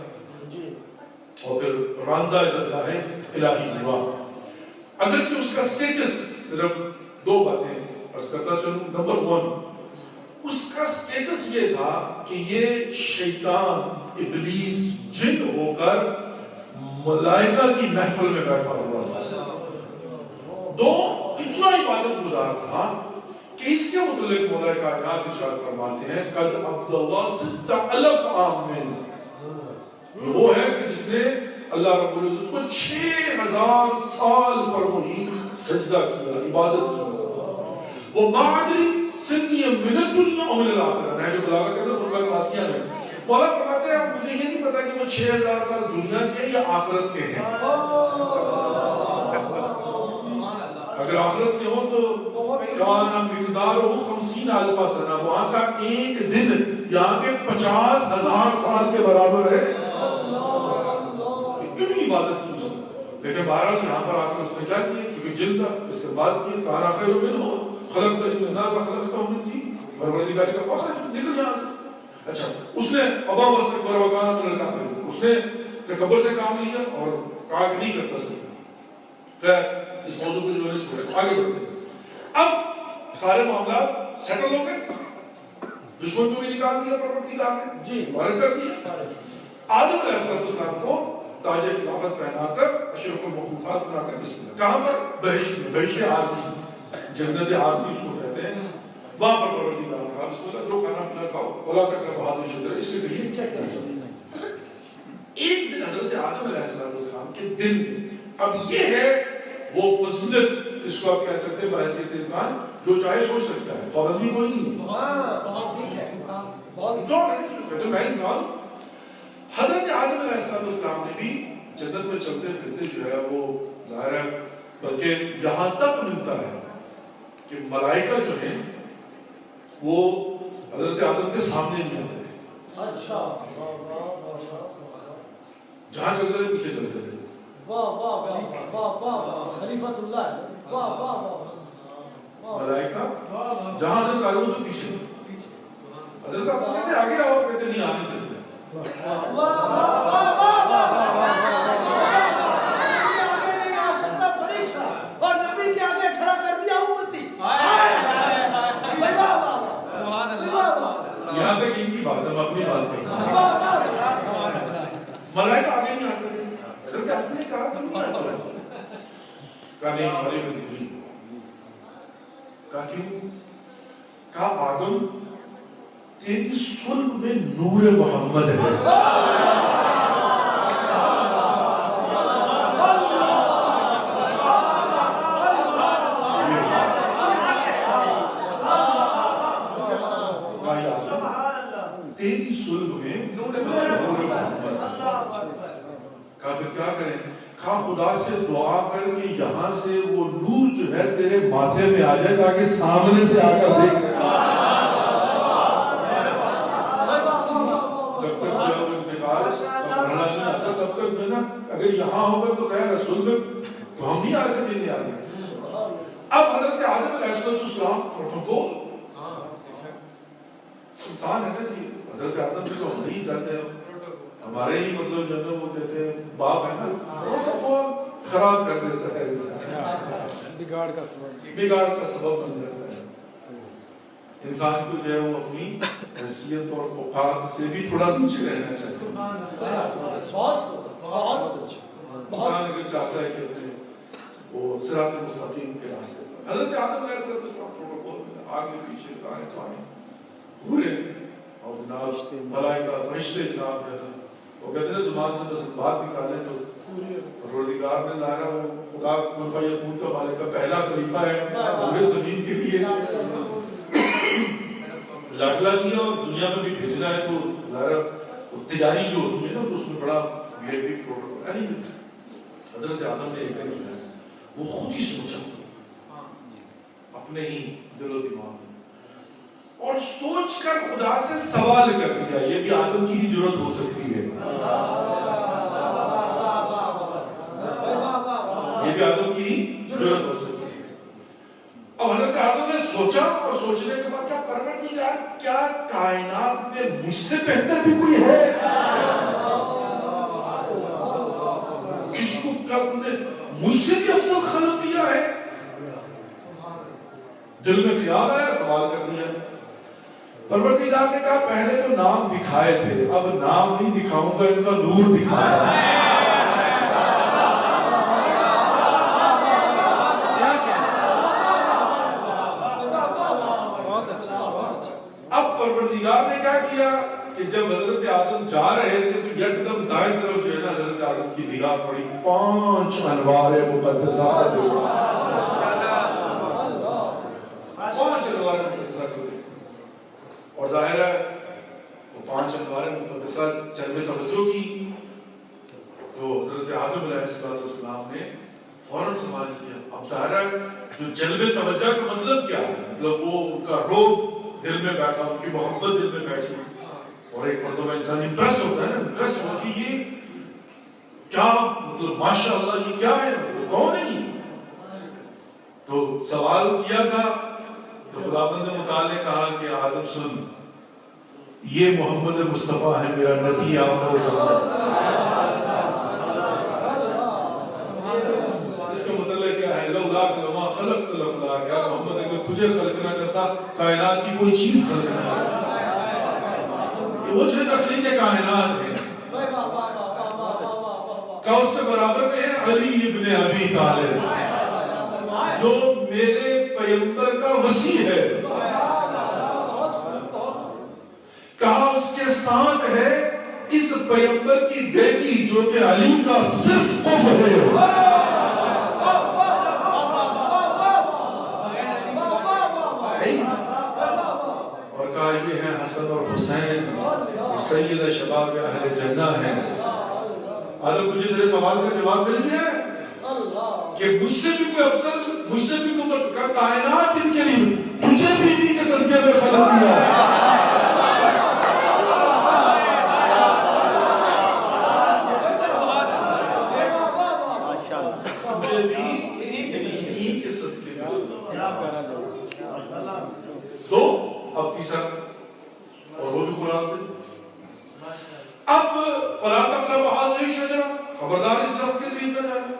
اور پھر راندہ الہی ہوا. اگرچہ اس کا سٹیٹس صرف دو باتیں عرض کرتا چلوں. نمبر 1, اس کا سٹیٹس یہ تھا کہ یہ شیطان ابلیس جن ہو کر ملائکہ کی محفل میں بیٹھا ہوا تھا. 2, اتنا عبادت گزار تھا کہ اس کے متعلق مولا کائنات ارشاد فرماتے ہیں قد عبد اللہ 6000 عام من, وہ ہے کہ جس نے اللہ رب العزت کو 6000 سال پر محیط سجدہ کیا, عبادت کی. وہ معادری سنی من الدنیا و من الآخرہ, نہج البلاغہ کہتے ہیں قرآن قاسیہ میں مولا فرماتے ہیں مجھے یہ نہیں پتا کہ وہ 6000 سال دنیا کے یا آخرت کے ہیں. اگر آخرت کے ہوں تو کانا مقدار 50,000 سنہ, وہاں کا ایک دن یہاں کے 50,000 سال کے برابر ہے. اتنی عبادت کی اس نے. لیکن بہرحال یہاں پر آ کر اس نے کیا کیا, چونکہ جن تھا اس کے بعد کیا کانا خیر من ہو خلق النار و خلق من تھی, پروردگار کا فخر نکل یہاں سے. اچھا, اس نے ابا واستکبر وکانا من الکافرین, اس نے تکبر سے کام لیا اور کہا کہ نہیں کرتا سکتا. خیر اس موضوع کو جو ہے آگے بڑھتے ہیں. اب سارے معاملات سیٹل ہو گئے, دشمن کو بھی نکال دیا پروردگار نے جی فارغ کر دیا. آدم علیہ السلام کو تاج خلافت پہنا کر اشرف المخلوقات بنا کر بسم اللہ. کہاں پر؟ بہشت میں. بہشت عارضی، جنت عارضی اس کو کہتے ہیں. وہاں پر پروردگار نے کہا بسم اللہ، جو کھانا پینا کھاؤ، فلا تقربوا هذه الشجرة، اس کے قریب. ایک دن حضرت آدم علیہ السلام کے دل میں، اب یہ ہے وہ فضیلت، اس کو آپ کہہ سکتے ہیں بحیثیت انسان جو چاہے سوچ سکتا ہے، پابندی کوئی نہیں ہے. بہت ٹھیک ہے انسان بہت تو میں انسان. حضرت آدم علیہ السلام نے بھی جنت میں چلتے پھرتے جو ہے وہ ظاہر ہے، بلکہ یہاں تک ملتا ہے کہ ملائکہ جو ہیں وہ حضرت آدم کے سامنے نہیں آتے تھے. اچھا جہاں چلتے تھے پیچھے چلتے تھے. واہ واہ واہ واہ واہ خلیفۃ اللہ واہ واہ واہ. ملائکہ جہاں حضرت آدم تو پیچھے، حضرت آدم کہتے آگے آؤ، کہتے نہیں آنے چلتے. اور نبی کے آگے کھڑا کر دیا امتی. یہاں تک ان کی بات ہے، ہم اپنی بات کریں. ملائکہ آگے نہیں آتے تھے. حضرت آدم نے کہا تم نہیں آتے، کہا نہیں ہماری مجبوری. کہا کیوں؟ کہا آدم تیری صلب میں نور محمد ہے. تیری صلب میں نور محمد. کہا پھر کیا کریں؟ کہا خدا سے دعا کر کے یہاں سے وہ نور جو ہے تیرے ماتھے میں آ جائے تاکہ سامنے سے آ کر دیکھ. تب تک میں نا اگر یہاں ہوگا تو خیر رسول تو ہم نہیں آ سکیں گے آگے. اب حضرت آدم علیہ السلام پروٹوکول انسان ہے نا جی. حضرت آدم سے تو ہم نہیں چاہتے ہیں، ہمارے ہی مطلب جو ہے وہ کہتے ہیں باپ ہے نا، وہ خراب کر دیتا ہے انسان، بگاڑ کا سبب بن جاتا ہے. انسان کو جو ہے وہ اپنی حیثیت اور اوقات سے بھی تھوڑا نیچے رہنا چاہیے. انسان اگر چاہتا ہے کہ اپنے وہ صراط مستقیم کے راستے پر، حضرت آدم علیہ السلام پروٹوکول میں آگے پیچھے دائیں بائیں پورے، اور جناب ملائکہ فرشتے جناب ہے وہ کہتے ہیں زبان سے بس بات نکالیں تو پروردگار نے لایا وہ خدا کن فیکون کا مالک کا پہلا خلیفہ ہے پورے زمین کے لیے لاڈلا کیا اور دنیا میں بھی بھیجنا ہے. تو ظاہر تجاری جو ہوتی ہے نا تو اس میں بڑا وی پی پروٹوکول ہے. نہیں حضرت آدم نے ایک دن جو ہے وہ خود ہی سوچا اپنے ہی دل و دماغ میں، اور سوچ کر خدا سے سوال کر دیا. یہ بھی آدم کی ہی ضرورت ہو سکتی ہے، یہ بھی آدم کی ہی ضرورت ہو سکتی ہے. اب حضرت آدم نے سوچا اور سوچنے کے بعد کیا پروردگار کیا کائنات میں مجھ سے بہتر بھی کوئی ہے؟ کسی کو کیا تم نے مجھ سے بھی افضل خلق کیا ہے؟ دل میں خیال آیا، سوال کر دیا. پروردگار نے کہا پہلے تو نام دکھائے تھے، اب نام نہیں دکھاؤں گا، ان کا نور دکھایا. اب پروردگار نے کیا کیا کہ جب حضرت آدم جا رہے تھے تو یکدم دائیں طرف جو ہے نا حضرت آدم کی نگاہ پڑی 5 انوار مقدسات، 5 انوار مقدسات. اور ظاہر ہے وہ 5 انوار مقدسات جلوے توجہ کی تو حضرت آدم علیہ السلام نے فوراً سوال کیا. اب ظاہر ہے جو جلوے توجہ کا مطلب کیا ہے؟ مطلب وہ ان کا روب دل میں بیٹھا، ان کی محبت دل میں بیٹھی. اور ایک مرتبہ انسان امپریس ہوتا ہے نا، امپریس ہو کہ یہ کیا مطلب ماشاءاللہ یہ کیا ہے، کون ہے یہ؟ تو سوال کیا تھا تو خداوند متعال نے کہا کہ آدم سن، یہ محمد مصطفیٰ ہے، میرا نبی آخر زمان. اس کا مطلب کیا ہے؟ لولا لما خلقت الافلاک، کیا محمد اگر تجھے خلق نہ کرتا کائنات کی کوئی چیز خلق نہ کرتا. کہ وہ جو تخلیق کائنات ہے کا اس کے برابر میں ہے علی ابن ابی طالب جو میرے پیغمبر کا وصی ہے. کہا اس کے ساتھ ہے اس پیغمبر کی بیٹی جو کہ علی کا صرف قف ہے. اور کہا یہ ہے حسن اور حسین سید شباب اہل جنہ ہیں. آدم تجھے تیرے سوال کا جواب مل گیا ہے کہ مجھ سے بھی کوئی افسر مجھ سے بھی کوئی کائنات ان کے لیے تجھے بھی نہیں کے صدقے میں خلق کیا تجھے بھی انہی کے صدقے میں. دو اب تیسرا اور وہ بھی قرآن سے. اب فلا تقربوا هذه الشجرة خبردار اس درخت کے قریب نہ جانا.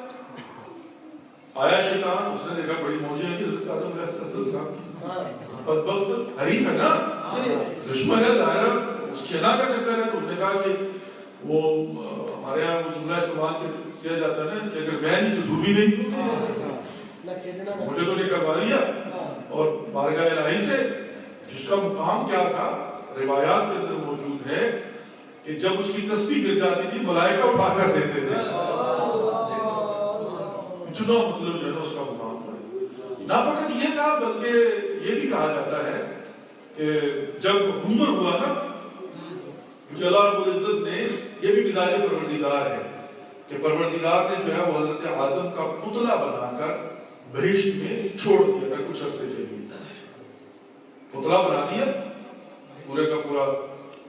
آیا شیطان اس نے دیکھا بڑی موجیں ہیں کہ حضرت آدم علیہ السلام کی بدبخت حریف ہے نا دشمن ہے ظاہر اس کی ہلاک کا چکر ہے. تو اس نے کہا کہ وہ ہمارے یہاں وہ جملہ استعمال کیا جاتا ہے نا کہ اگر میں نہیں تو تو بھی نہیں مجھے تو نے کروا دیا. اور بارگاہ الہی سے جس کا مقام کیا تھا روایات کے اندر موجود ہے کہ جب اس کی تسبیح گر جاتی تھی ملائکہ اٹھا کر دیتے تھے. اتنا مطلب جو ہے نا اس کا مقام تھا. نہ فقط یہ تھا بلکہ یہ بھی کہا جاتا ہے کہ جب عمر ہوا نا کیونکہ اللہ رب العزت نے یہ بھی مزاج پروردگار ہے کہ پروردگار نے جو ہے وہ حضرت آدم کا پتلا بنا کر بہشت میں چھوڑ دیا تھا کچھ عرصے کے لیے. پتلا بنا دیا پورے کا پورا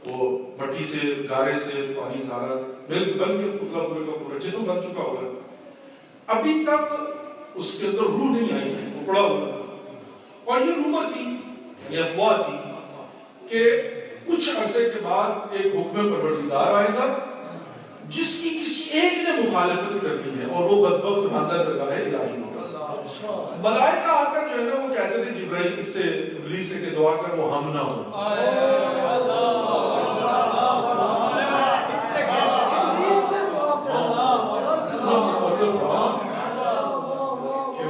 وہ مٹی سے گارے سے پانی سارا مل بن کے پتلا پورے کا پورا جسم بن چکا ہوگا. ابھی تک اس کے اندر روح نہیں آئی تھی وہ پڑا ہوا. اور یہ رومر تھی یہ افواہ تھی کہ کچھ عرصے کے بعد ایک حکم پروردگار آئے گا جس کی کسی ایک نے مخالفت کرنی ہے اور وہ بدبخت ماندہ درگاہ الہی ہوگا. ملائکہ آ کر جو ہے نا وہ کہتے تھے جبرائیل اس سے ابلیس سے کہ دعا کر وہ ہم نہ ہو.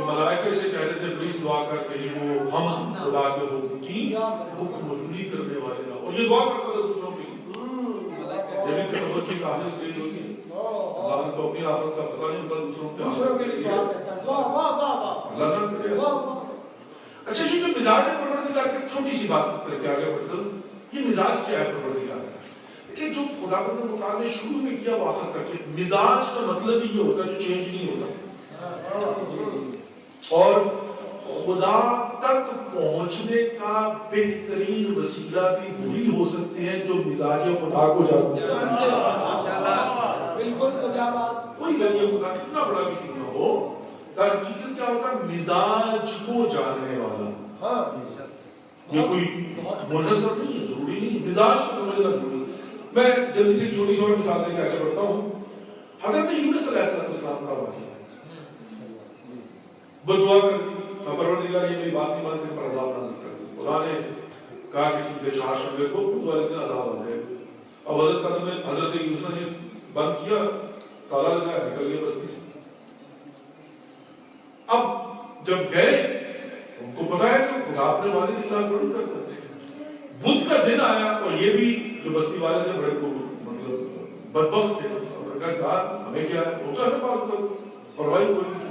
ملائکہ سے کہتے تھے ابلیس دعا کر کہ وہ ہم خدا کے حکم کی حکم مجبوری کرنے والے نہ. اور یہ دعا کرتا تھا دوسروں کی. یہ بھی تصور کی کہانی اسٹیج ہوگی ظالم کو اپنی آخرت کا پتہ نہیں ہوتا دوسروں کے لیے دعا کرتا ہے. اللہ نہ کرے. اچھا یہ جو مزاج ہے پروردگار کی چھوٹی سی بات کر کے آگے بڑھتا ہوں. یہ مزاج کیا ہے پروردگار کا کہ جو خدا بند مقام نے شروع میں کیا وہ آخر تک کہ مزاج کا مطلب ہی یہ ہوتا ہے جو چینج نہیں ہوتا. اور خدا تک پہنچنے کا بہترین وسیلہ بھی وہی ہو سکتے ہیں جو مزاج خدا کو جانتے ہیں. بالکل کوئی ولی خدا کتنا بڑا بھی کیوں نہ ہو در حقیقت کیا ہوتا ہے مزاج کو جاننے والا. یہ کوئی منحصر نہیں ہے ضروری نہیں مزاج کو سمجھنا ضروری. میں جلدی سے چھوٹی سی اور مثال دے کے آگے بڑھتا ہوں. حضرت یونس علیہ السلام کا واقعہ وہ دعا کر دی پروردگار یہ میری بات نہیں مانتے پر عذاب نازل کر دی. خدا نے کہا کہ ٹھیک ہے 4 شبے کو خود والے دن عذاب آ جائے. اب حضرت یونس نے بند کیا تالا لگایا نکل گیا بستی سے. اب جب گئے ان کو پتا ہے کہ خدا اپنے وعدے کی خلاف تھوڑی کرتا ہے. بدھ کا دن آیا اور یہ بھی جو بستی والے تھے بڑے مطلب بدبخت تھے. ہمیں کیا ہے وہ تو ہمیں بات کرو پرواہی کوئی نہیں.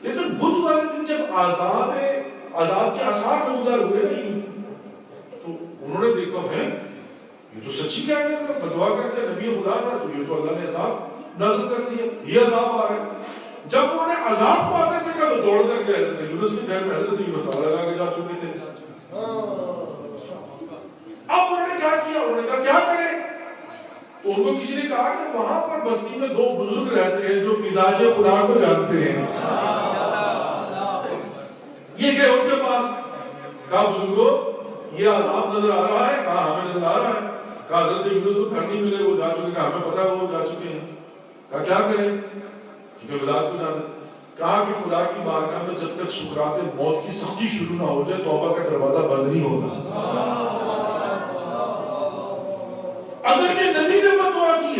لیکن بدھ والے دن جب عذاب کے آثار نمودار ہوئے نہیں تو انہوں نے دیکھا ہے یہ تو سچی کہہ گیا تھا بدوا کر کے نبی خدا تھا تو یہ تو اللہ نے عذاب نازل کر دیا یہ عذاب آ رہا ہے. جب انہوں نے عذاب کو آتے دیکھا تو دوڑ کر گئے حضرت یونس کے خیر میں حضرت یونس تعالیٰ لگا کے جا چکے تھے. اب انہوں نے کیا کیا انہوں نے کہا کیا کریں تو ان کو کسی نے کہا کہ وہاں پر بستی میں 2 بزرگ رہتے ہیں جو مزاج خدا کو جانتے ہیں. یہ گئے ان کے پاس کہا بزرگو یہ عذاب نظر آ رہا ہے. کہا ہمیں نظر آ رہا ہے. کہا حضرت یونس کو گھر نہیں ملے وہ جا چکے. کہا ہمیں پتا ہے وہ جا چکے ہیں. کہا کیا کریں کیونکہ مزاج کو جانتے. کہا کہ خدا کی بارگاہ میں جب تک سکرات موت کی سختی شروع نہ ہو جائے توبہ کا دروازہ بند نہیں ہوتا.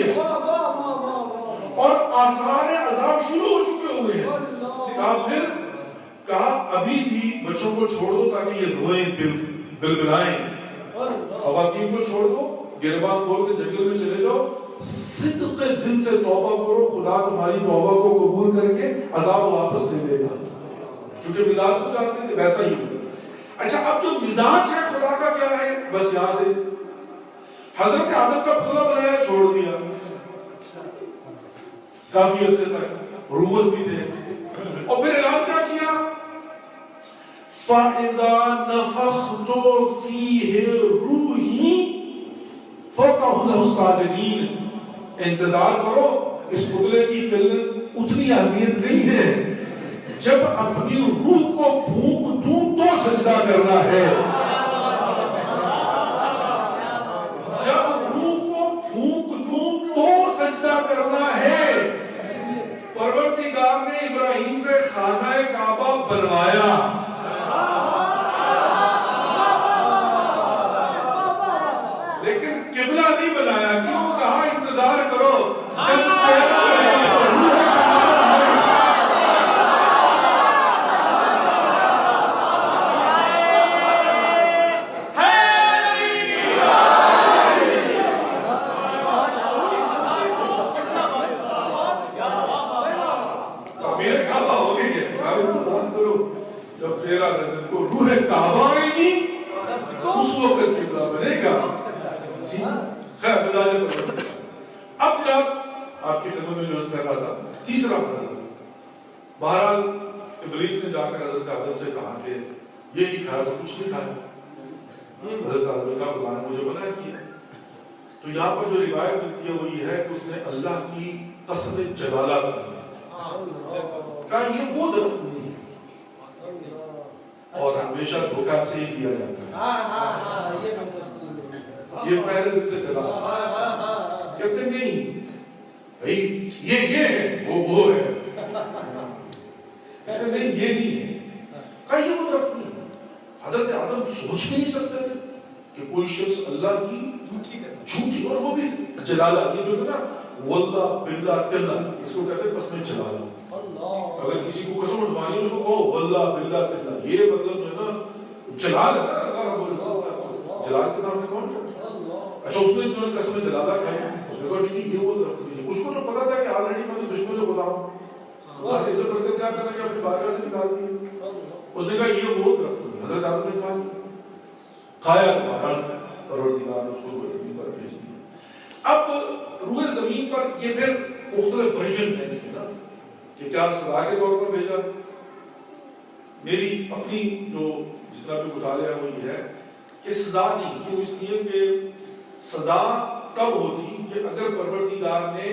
ہے اور آثار عذاب شروع ہو چکے ہوئے ہیں. کہا پھر کہا ابھی بھی بچوں کو چھوڑ دو تاکہ یہ روئیں بلبلائیں, خواتین کو چھوڑ دو, گربان کھول کے جنگل میں چلے جاؤ, صدق دل سے توبہ کرو, خدا تمہاری توبہ کو قبول کر کے عذاب واپس لے لے گا. چونکہ مزاج کو جانتے تھے ویسا ہی ہوا. اچھا اب جو مزاج ہے خدا کا کیا ہے, بس یہاں سے حضرت آدم کا پتلا بنایا چھوڑ دیا, کافی عرصے تک رومز بھی تھے, اور پھر اعلان کیا کیا, فَإِذَا نَفَخْتُ فِيهِ رُوحِي فَقَعُوا لَهُ السَّاجِدِينَ. انتظار کرو, اس پتلے کی فلم اتنی اہمیت نہیں ہے, جب اپنی روح کو پھونک دوں تو سجدہ کرنا ہے. جب روح کو پھونک دوں تو سجدہ کرنا ہے. پروردگار نے ابراہیم سے خانہ کعبہ بنوایا, لیکن قبلہ نہیں بنایا. کیوں کہا انتظار کرو, جب میرے کعبہ ہو گئی ہے, انتظار کرو جب 13 رجب کو روح کعبہ آئے گی تو اس وقت قبلہ بنے گا. خیر مزاج پر اب جناب آپ کی خدمت میں جو اس میں رہا تھا تیسرا مرحلہ. بہرحال ابلیس نے جا کر حضرت آدم سے کہا کہ یہ نہیں کھایا تو کچھ نہیں کھایا. حضرت آدم کا خدا نے مجھے منع کیا. تو یہاں پر جو روایت ملتی ہے وہ یہ ہے کہ اس نے اللہ کی قسم جلالہ کہا یہ وہ درخت نہیں ہے, اور ہمیشہ دھوکہ سے ہی دیا جاتا ہے. یہ پہلے دن سے چلا کہتے نہیں بھائی یہ ہے وہ ہے, کہتے نہیں یہ نہیں ہے. کہا یہ وہ درخت نہیں. حضرت آدم سوچ بھی نہیں سکتے تھے کہ کوئی شخص اللہ کی جھوٹی, اور وہ بھی جلالہ, یہ جو ہے نا واللہ باللہ تلہ, اس کو کہتے ہیں قسم جلالہ. اگر کسی کو قسم اٹھوانی ہو تو کہو واللہ باللہ تلہ, یہ مطلب جو ہے نا جلال ہے نا اللہ رب العزت کا. جلال کے سامنے کون ہے. اچھا اس نے جو ہے قسم جلالہ کھائی, اس نے کہا نہیں یہ وہ درخت نہیں. اس کو تو پتا تھا کہ آلریڈی میں تو دشمن خدا ہوں, آگے سے بڑھ کر کیا کرنا کہ اپنی بارگاہ سے نکال دیا. اس نے کہا یہ وہ درخت نہیں. حضرت آدم نے کھایا پروردگار نے اس کو روئے زمین پر بھیج دیا. اب روئے زمین پر یہ پھر مختلف ورژنز ہیں اس کے نا, کہ کیا سزا کے طور پر بھیجا. میری اپنی جو جتنا بھی مطالعہ ہے وہ یہ ہے کہ سزا نہیں, کیوں اس لیے کہ سزا تب ہوتی کہ اگر پروردگار نے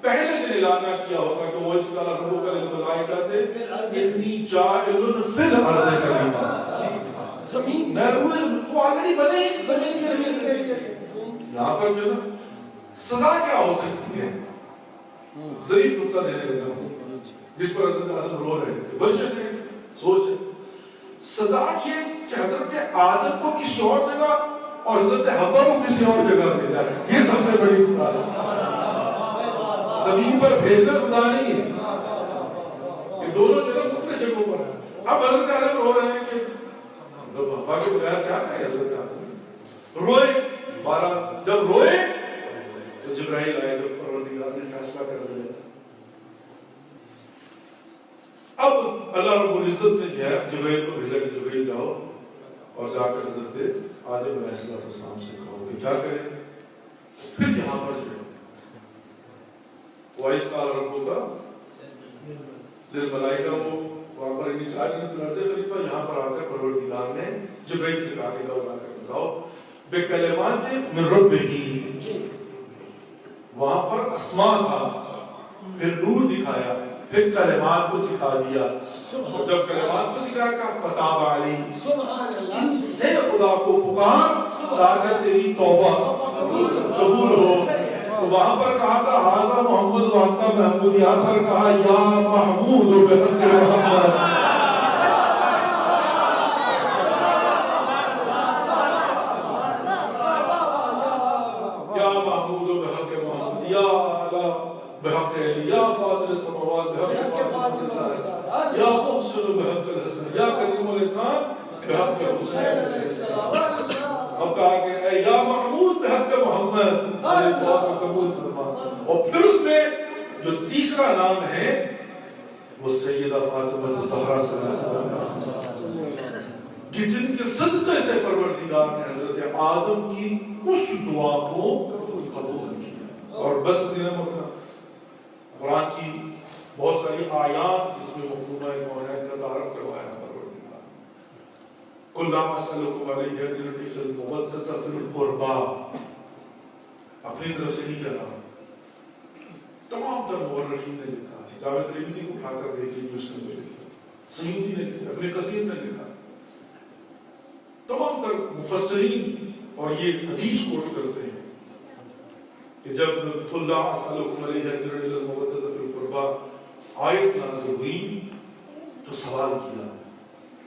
پہلے دن اعلان نہ کیا ہوتا کہ وہ اس کا ربو کا للملائکہ تھے اتنی جاعل فی الارض خلیفہ, زمین میں روئے وہ آلریڈی بنے زمین کے لیے تھے. یہاں پر جو نا سزا کیا ہو سکتی ہے, ظریف نقطہ دینے لگا ہوں جس پر حضرت آدم رو رہے تھے. ورژن ہے, سوچ ہے. سزا یہ کہ حضرت آدم کو کسی اور جگہ اور حضرت حوا کو کسی اور جگہ بھیجا, یہ سب سے بڑی سزا ہے. زمین پر بھیجنا سزا نہیں ہے, یہ دونوں جگہ مختلف جگہوں پر ہے. اب حضرت آدم رو رہے ہیں کہ حوا کو بغیر کیا کھائے. حضرت آدم روئے, جب روئے تو جبرائیل آئے, جب پروردگار نے فیصلہ کر لیا. اب اللہ رب العزت نے جو ہے جبرائیل کو بھیجا کہ جبرائیل جاؤ اور جا کر حضرت آدم علیہ السلام سے کہو کہ کیا کریں. پھر یہاں پر جو ہے وائس کال ربو کا للملائکہ, وہ وہاں پر انہیں چاہ رہے ہیں فی خلیفہ. یہاں پر آ کر پروردگار نے جبرائیل سے کہا کہ جاؤ جا کر بتاؤ بکلمات من ربہ. وہاں پر اسماء تھا, پھر نور دکھایا, پھر کلمات کو سکھا دیا. جب کلمات کو سکھا کہا فتاب علی, ان سے خدا کو پکار تاکہ تیری توبہ قبول ہو. تو وہاں پر کہا تھا حاضر محمد وقتہ محمود, یہاں پر کہا یا محمود و بحق محمد. یا محمود و بحق محمد, یا پاک ہے یا فاطر السماوات بحق فاطمہ یا محسن بحق الحسن یا کریم الاحسان بحق حسین علیہ السلام. اب کہا کہ اے یا محمود بحق محمد علیہ دعا کو قبول فرما. اور پھر اس میں جو تیسرا نام ہے وہ سیدہ فاطمہ الزہرا صلی اللہ علیہ وسلم کہ جن کے صدقے سے پروردگار نے حضرت آدم کی اس دعا کو قبول کیا. اور بس قرآن کی بہت ساری آیات جس میں مخدومہ کونین کا تعارف کروایا پروردگار. قل لا اسألکم علیہ اجرا الا المودۃ فی القربى. اپنی طرف سے نہیں کہنا, تمام تر مورخین نے لکھا ہے. جاوید ترمذی کو اٹھا کر دیکھ لیجیے, اس نے لکھا, سیوطی نے لکھا, ابن کثیر نے لکھا, تمام تر مفسرین اور یہ حدیث کوٹ کرتے ہیں کہ جب قل لا اسألکم علیہ اجرا الا المودۃ فی القربى آیت نازل ہوئی تو سوال کیا,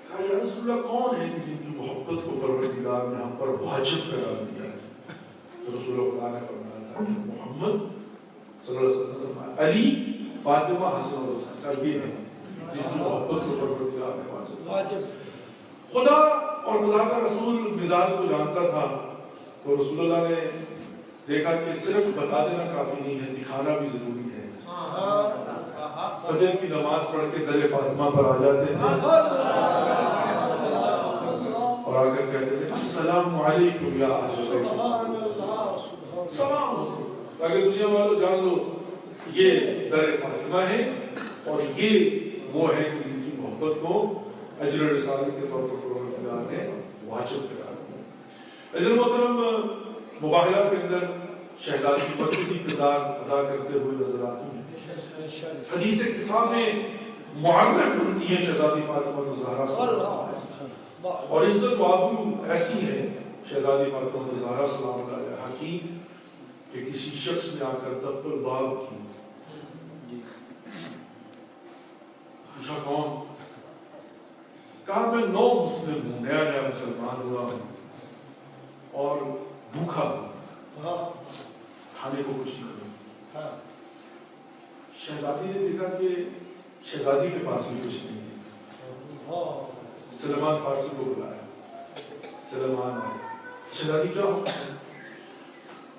کہا یا رسول اللہ کون ہے کہ جن کی محبت کو پروردگار نے ہم پر واجب قرار دیا ہے؟ تو رسول اللہ نے فرمایا تھا کہ محمد صلی اللہ علیہ وسلم, علی, فاطمہ, حسن اور حسین کا بھی ہے جن کی محبت کو پروردگار نے واجب. خدا اور خدا کا رسول مزاج کو جانتا تھا تو رسول اللہ نے دیکھا کہ صرف بتا دینا کافی نہیں ہے, دکھانا بھی ضروری ہے. فجر کی نماز پڑھ کے در فاطمہ پر آ جاتے ہیں اور آ کر کہتے تھے السلام علیکم یا اہل بیت, سلام ہوتے تاکہ دنیا والوں جان لو یہ در فاطمہ ہے اور یہ وہ ہے کہ جن کی محبت کو اجر رسالت کے طور پر پروردگار نے واجب قرار دیا. عزیز محترم, مباہلہ کے اندر شہزادی کی مرکزی کردار ادا کرتے ہوئے نظر آتی ہیں. حدیث قصہ میں معرف بنتی ہیں شہزادی فاطمہ الزہرا صلی اللہ علیہ وسلم, اور عزت بابو ایسی ہے شہزادی فاطمہ الزہرا صلی اللہ علیہ کی کہ کسی شخص نے آ کر دب الباب کی, پوچھا کون؟ کہا میں نو مسلم ہوں, نیا نیا مسلمان ہوا ہوں اور بھوکا ہوں, کھانے کو کچھ نہیں کروں. شہزادی نے دیکھا کہ شہزادی کے پاس بھی کچھ نہیں ہے. سلمان فارسی کو بلایا, سلمان آئے, شہزادی کیا ہو؟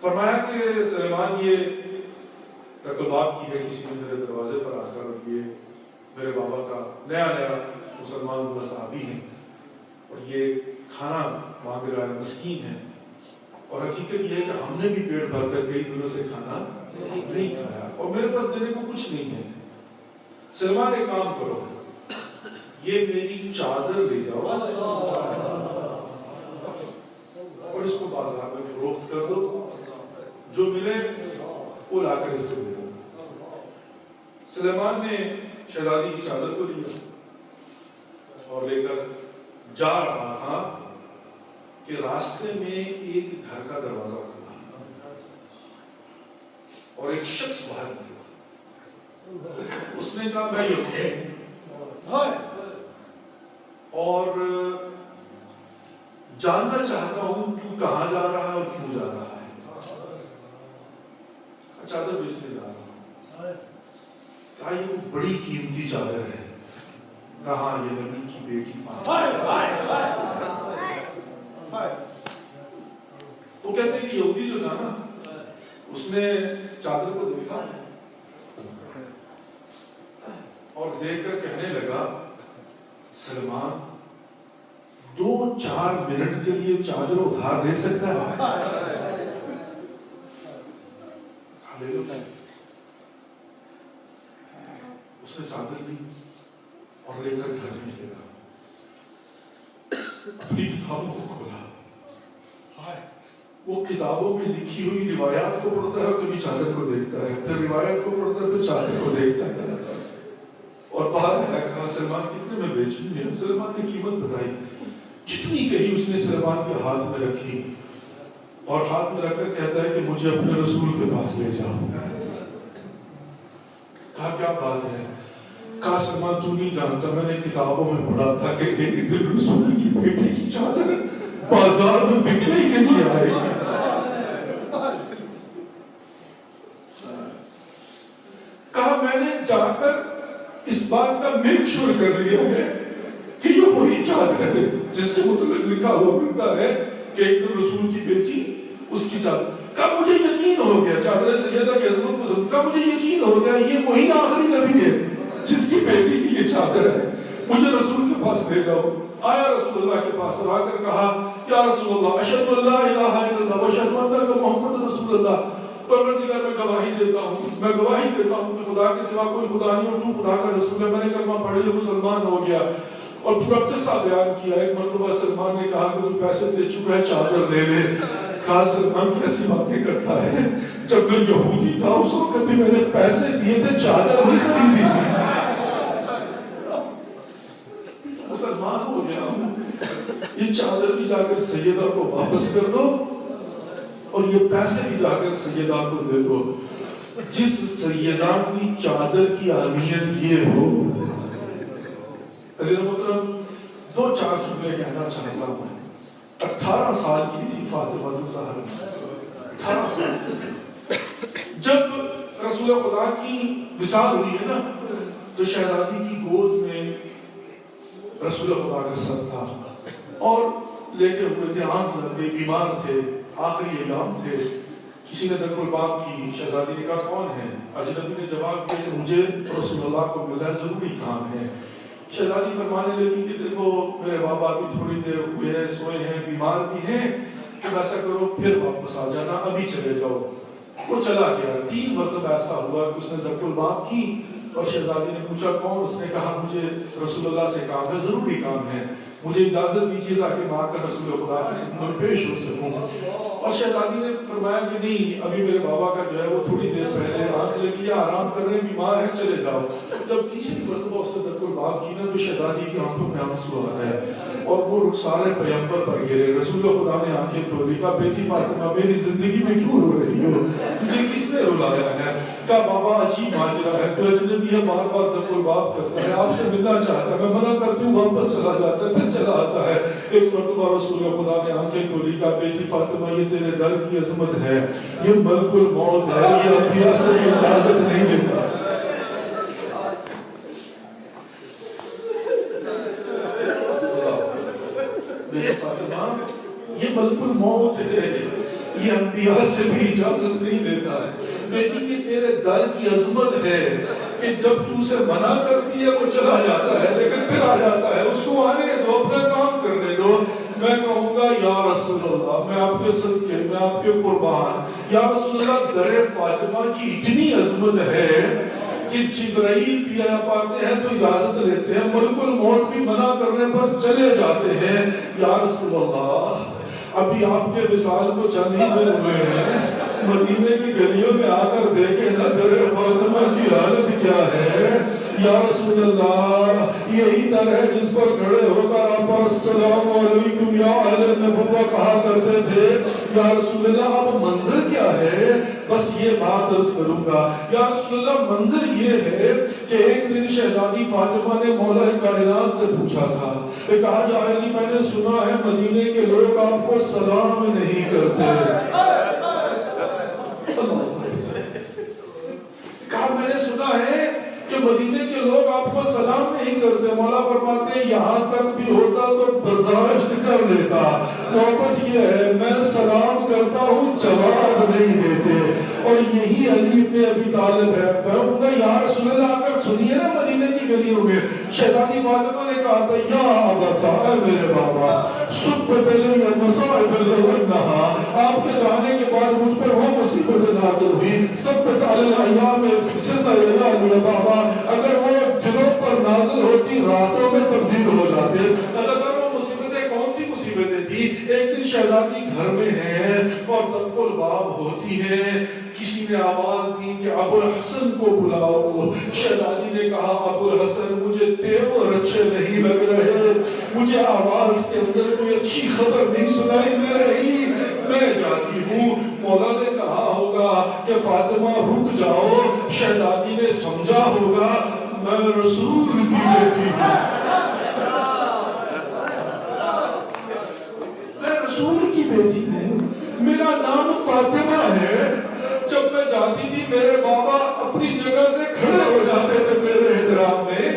فرمایا کہ سلمان یہ تقلبات کی ہے کسی نے میرے دروازے پر آ کر, یہ میرے بابا کا نیا نیا مسلمان ہوا صحابی ہیں اور یہ کھانا مانگ رہا ہے, مسکین ہے, اور حقیقت یہ ہے کہ ہم نے بھی پیٹ بھر کر کئی دنوں سے کھانا نہیں کھایا اور میرے پاس دینے کو کچھ نہیں ہے. سلمان ایک کام کرو, یہ میری چادر لے جاؤ اور اس کو بازار میں فروخت کر دو, جو ملے وہ لا کر اس کو دے دو. سلیمان نے شہزادی کی چادر کو لیا اور لے کر جا رہا تھا کہ راستے میں ایک گھر کا دروازہ کھلا اور ایک شخص باہر نکلا. اس نے کہا میں یہودی اور جاننا چاہتا ہوں تو کہاں جا رہا ہے اور کیوں جا رہا ہے. چادر بیچنے جا رہا ہوں. کہا یہ بڑی قیمتی چادر ہے. کہاں یہ نبی کی بیٹی تو کہتے ہیں کہ یہودی جو تھا نا اس نے چادر کو دیکھا اور دیکھ کر کہنے لگا سلمان 2-4 منٹ کے لیے چادر ادھار دے سکتا ہے؟ اس نے چادر لی اور لے کر گھر میں لے گا. اپنی کتابوں کو کھولا, وہ کتابوں میں لکھی ہوئی روایات کو پڑھتا ہے, کبھی چادر کو دیکھتا ہے, پھر روایت کو پڑھتا ہے, پھر چادر کو دیکھتا ہے. اور باہر ہے, کہا سلمان کتنے میں بیچنی ہے؟ سلمان نے قیمت بتائی, جتنی کہی اس نے سلمان کے ہاتھ میں رکھی اور ہاتھ میں رکھ کر کہتا ہے کہ مجھے اپنے رسول کے پاس لے جاؤ. کہا کیا بات ہے؟ کہا سلمان تو نہیں جانتا, میں نے کتابوں میں پڑھا تھا کہ ایک دن رسول کی بیٹی کی چادر بازار میں بکنے کے لیے آئے گی. میک شور کر لیا ہے کہ یہ وہی چادر ہے جس کے متعلق لکھا ہوا ملتا ہے کہ ایک دن رسول کی بیٹی اس کی چادر کا مجھے یقین ہو گیا، چادر سیدہ کی عظمت کو سمجھ کا مجھے یقین ہو گیا یہ وہی آخری نبی ہے جس کی بیٹی کی یہ چادر ہے، مجھے رسول کے پاس لے جاؤ۔ آیا رسول اللہ کے پاس اور آ کر کہا یا رسول اللہ اشہد ان لا الہ الا اللہ واشہد انک محمد رسول اللہ، پروردگار میں گواہی دیتا ہوں کہ خدا کے سوا کوئی خدا نہیں اور تو خدا کا رسول ہے، میں نے کلمہ پڑھ لیا مسلمان ہو گیا۔ اور پورا قصہ بیان کیا۔ ایک مرتبہ سلمان نے کہا کہ تو پیسے دے چکا ہے چادر لے لے۔ کہا سلمان کیسی باتیں کرتا ہے، جب میں یہودی تھا اس وقت بھی میں نے پیسے دیے تھے چادر نہیں خریدی تھی۔ مسلمان ہو گیا ہوں، یہ چادر بھی جا کر سیدہ کو واپس کر دو اور یہ پیسے بھی جا کر سیدہ کو دے دو۔ جس سیدہ کی چادر کی اہمیت یہ ہو، عزیز محترم دو چار جملے کہنا چاہتا ہوں۔ 18 سال کی تھی فاطمہ الزہرا، 18 سال جب رسول خدا کی وصال ہوئی ہے نا تو شہزادی کی گود میں رسول خدا کا سر تھا اور لیٹے ہوئے تھے، آنکھ لگ گئی، بیمار تھے، آخری ایام تھے۔ کسی نے دخل باب کی، شہزادی نے کہا کون ہے؟ اجنبی نے جواب دیا کہ مجھے رسول اللہ کو ملنا ضروری کام ہے۔ شہزادی فرمانے لگی کہ دیکھو میرے بابا بھی تھوڑی دیر ہوئے ہیں، سوئے ہیں، بیمار بھی ہیں، تو ایسا کرو پھر واپس آ جانا، ابھی چلے جاؤ۔ وہ چلا گیا۔ 3 مرتبہ ایسا ہوا کہ اس نے دخل باب کی اور شہزادی نے پوچھا کون؟ اس نے کہا مجھے رسول اللہ سے کام ہے، ضروری کام ہے، مجھے اجازت دیجیے تاکہ میں آ کر رسول خدا کی خدمت میں پیش ہو سکوں۔ اور شہزادی نے فرمایا کہ نہیں، ابھی میرے بابا کا جو ہے وہ تھوڑی دیر پہلے آنکھ لگی ہے، آرام کر رہے ہیں، بیمار ہیں، چلے جاؤ۔ جب تیسری مرتبہ اس نے دخل باب کی نا تو شہزادی کی آنکھوں میں آنسو آ گئے اور وہ رخسار پیغمبر پر گرے۔ رسول خدا نے آنکھیں کھولی، کہا بیٹی فاطمہ میری زندگی میں کیوں رو رہی ہو؟ تجھے کس نے رلایا ہے؟ کہا بابا عجیب ماجرا ہے، تو اجنبی ہے، بار بار دخل باب کرتا ہے، آپ سے ملنا چاہتا ہے، میں منع کرتی ہوں، واپس چلا جاتا ہے، پھر چلا آتا ہے۔ ایک مرتبہ رسول خدا نے آنکھیں کھولی، کہا بیٹی فاطمہ یہ تیرے در کی عظمت ہے، یہ ملک الموت ہے، یہ انبیاء سے اجازت نہیں دیتا۔ فاطمہ یہ ملک الموت ہے، یہ انبیاء سے بھی اجازت نہیں دیتا ہے۔ بیٹی یہ تیرے در کی عظمت ہے کہ جب تو اسے منع کرتی ہے وہ چلا جاتا ہے لیکن پھر آ جاتا ہے، اس کو آنے دو، اپنا کام کرنے دو۔ میں کہوں گا یا رسول اللہ، میں آپ کے صدقے، میں آپ کے قربان، یا رسول اللہ در فاطمہ کی اتنی عظمت ہے کہ جبرائیل بھی آپ آتے ہیں تو اجازت لیتے ہیں، ملک الموت بھی منع کرنے پر چلے جاتے ہیں۔ یا رسول اللہ ابھی آپ کے وصال کو چند ہی دن ہوئے ہیں، مدینے کی گلیوں میں آ کر دیکھیں نا در فاطمہ کی حالت کیا ہے۔ یا رسول اللہ یہی در ہے جس پر کھڑے ہو کر آپ السلام علیکم یا اہل نبوہ کہا کرتے تھے۔ یا رسول اللہ اب منظر کیا ہے؟ بس یہ بات عرض کروں گا۔ یا رسول اللہ منظر یہ ہے کہ ایک دن شہزادی فاطمہ نے مولا کائنات سے پوچھا تھا، کہا یا علی میں نے سنا ہے مدینے کے لوگ آپ کو سلام نہیں کرتے۔ کہا میں نے سنا ہے کہ مدینے کے لوگ آپ کو سلام نہیں کرتے۔ مولا فرماتے ہیں یہاں تک بھی ہوتا تو برداشت کر لیتا، نوبت یہ ہے میں سلام کرتا ہوں جواب نہیں دیتے۔ اور یہی علی ابن ابی طالب ہے۔ میں کہوں گا یا رسول اللہ اگر سنیے نا مدینے کی گلیوں میں شہزادی فاطمہ نے کہا تھا یا ابتا اے میرے بابا صبت علی مصائب النہا، آپ کے جانے کے بعد مجھ پر وہ مصیبت نازل ہوئی، سبت علی الایام فسد علی بابا، اگر وہ دنوں پر نازل ہوتی راتوں میں تبدیل ہو جاتے۔ اگر وہ مصیبتیں کون سی مصیبتیں تھی؟ ایک دن شہزادی گھر میں ہے اور دخل باب ہوتی ہے، کسی نے آواز دی کہ ابو الحسن کو بلاؤ۔ شہزادی نے کہا ابو الحسن مجھے تیور اچھے نہیں لگ رہے، مجھے آواز کے اندر کوئی اچھی خبر نہیں سنائی دے رہی، میں جاتی ہوں۔ مولا نے کہا ہوگا کہ فاطمہ رک جاؤ، شہزادی نے سمجھا ہوگا میں رسول کی بیٹی ہوں، میں رسول کی بیٹی ہوں، میرا نام فاطمہ ہے۔ جب میں جاتی تھی میرے بابا اپنی جگہ سے کھڑے ہو جاتے تھے میرے احترام میں،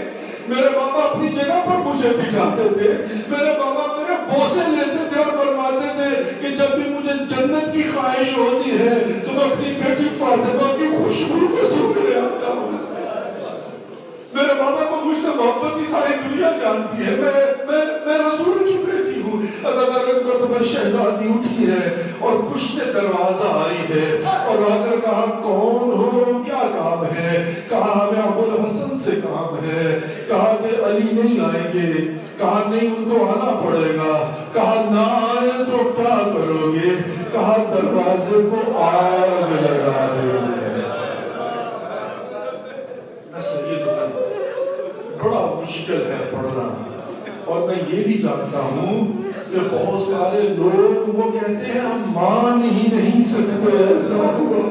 میرے بابا اپنی جگہ پر مجھے بٹھاتے تھے، میرے بابا میرے بوسے لیتے تھے اور فرماتے تھے کہ جب بھی مجھے جنت کی خواہش ہوتی ہے تو میں اپنی بیٹی فاطمہ کی خوشبو کو سونگنے آتا ہوں۔ میرے بابا کو مجھ سے محبت کی ساری دنیا جانتی ہے، میں رسول کی بیٹی ہوں۔ ایک مرتبہ شہزادی اٹھی ہے اور پشت دروازہ آئی ہے اور آ کر کہا کون ہو، کیا کام ہے؟ کہا ہمیں ابو الحسن سے کام ہے۔ کہا کہ علی نہیں آئیں گے، کہا نہیں ان کو آنا پڑے گا۔ کہا نہ آئے تو کیا کرو گے؟ کہا دروازے کو آگ لگا دیں گے۔ بڑا مشکل ہے پڑھنا، اور میں یہ بھی جانتا ہوں کہ بہت سارے لوگ وہ کہتے ہیں ہم مان ہی نہیں سکتے ایسا ہوا۔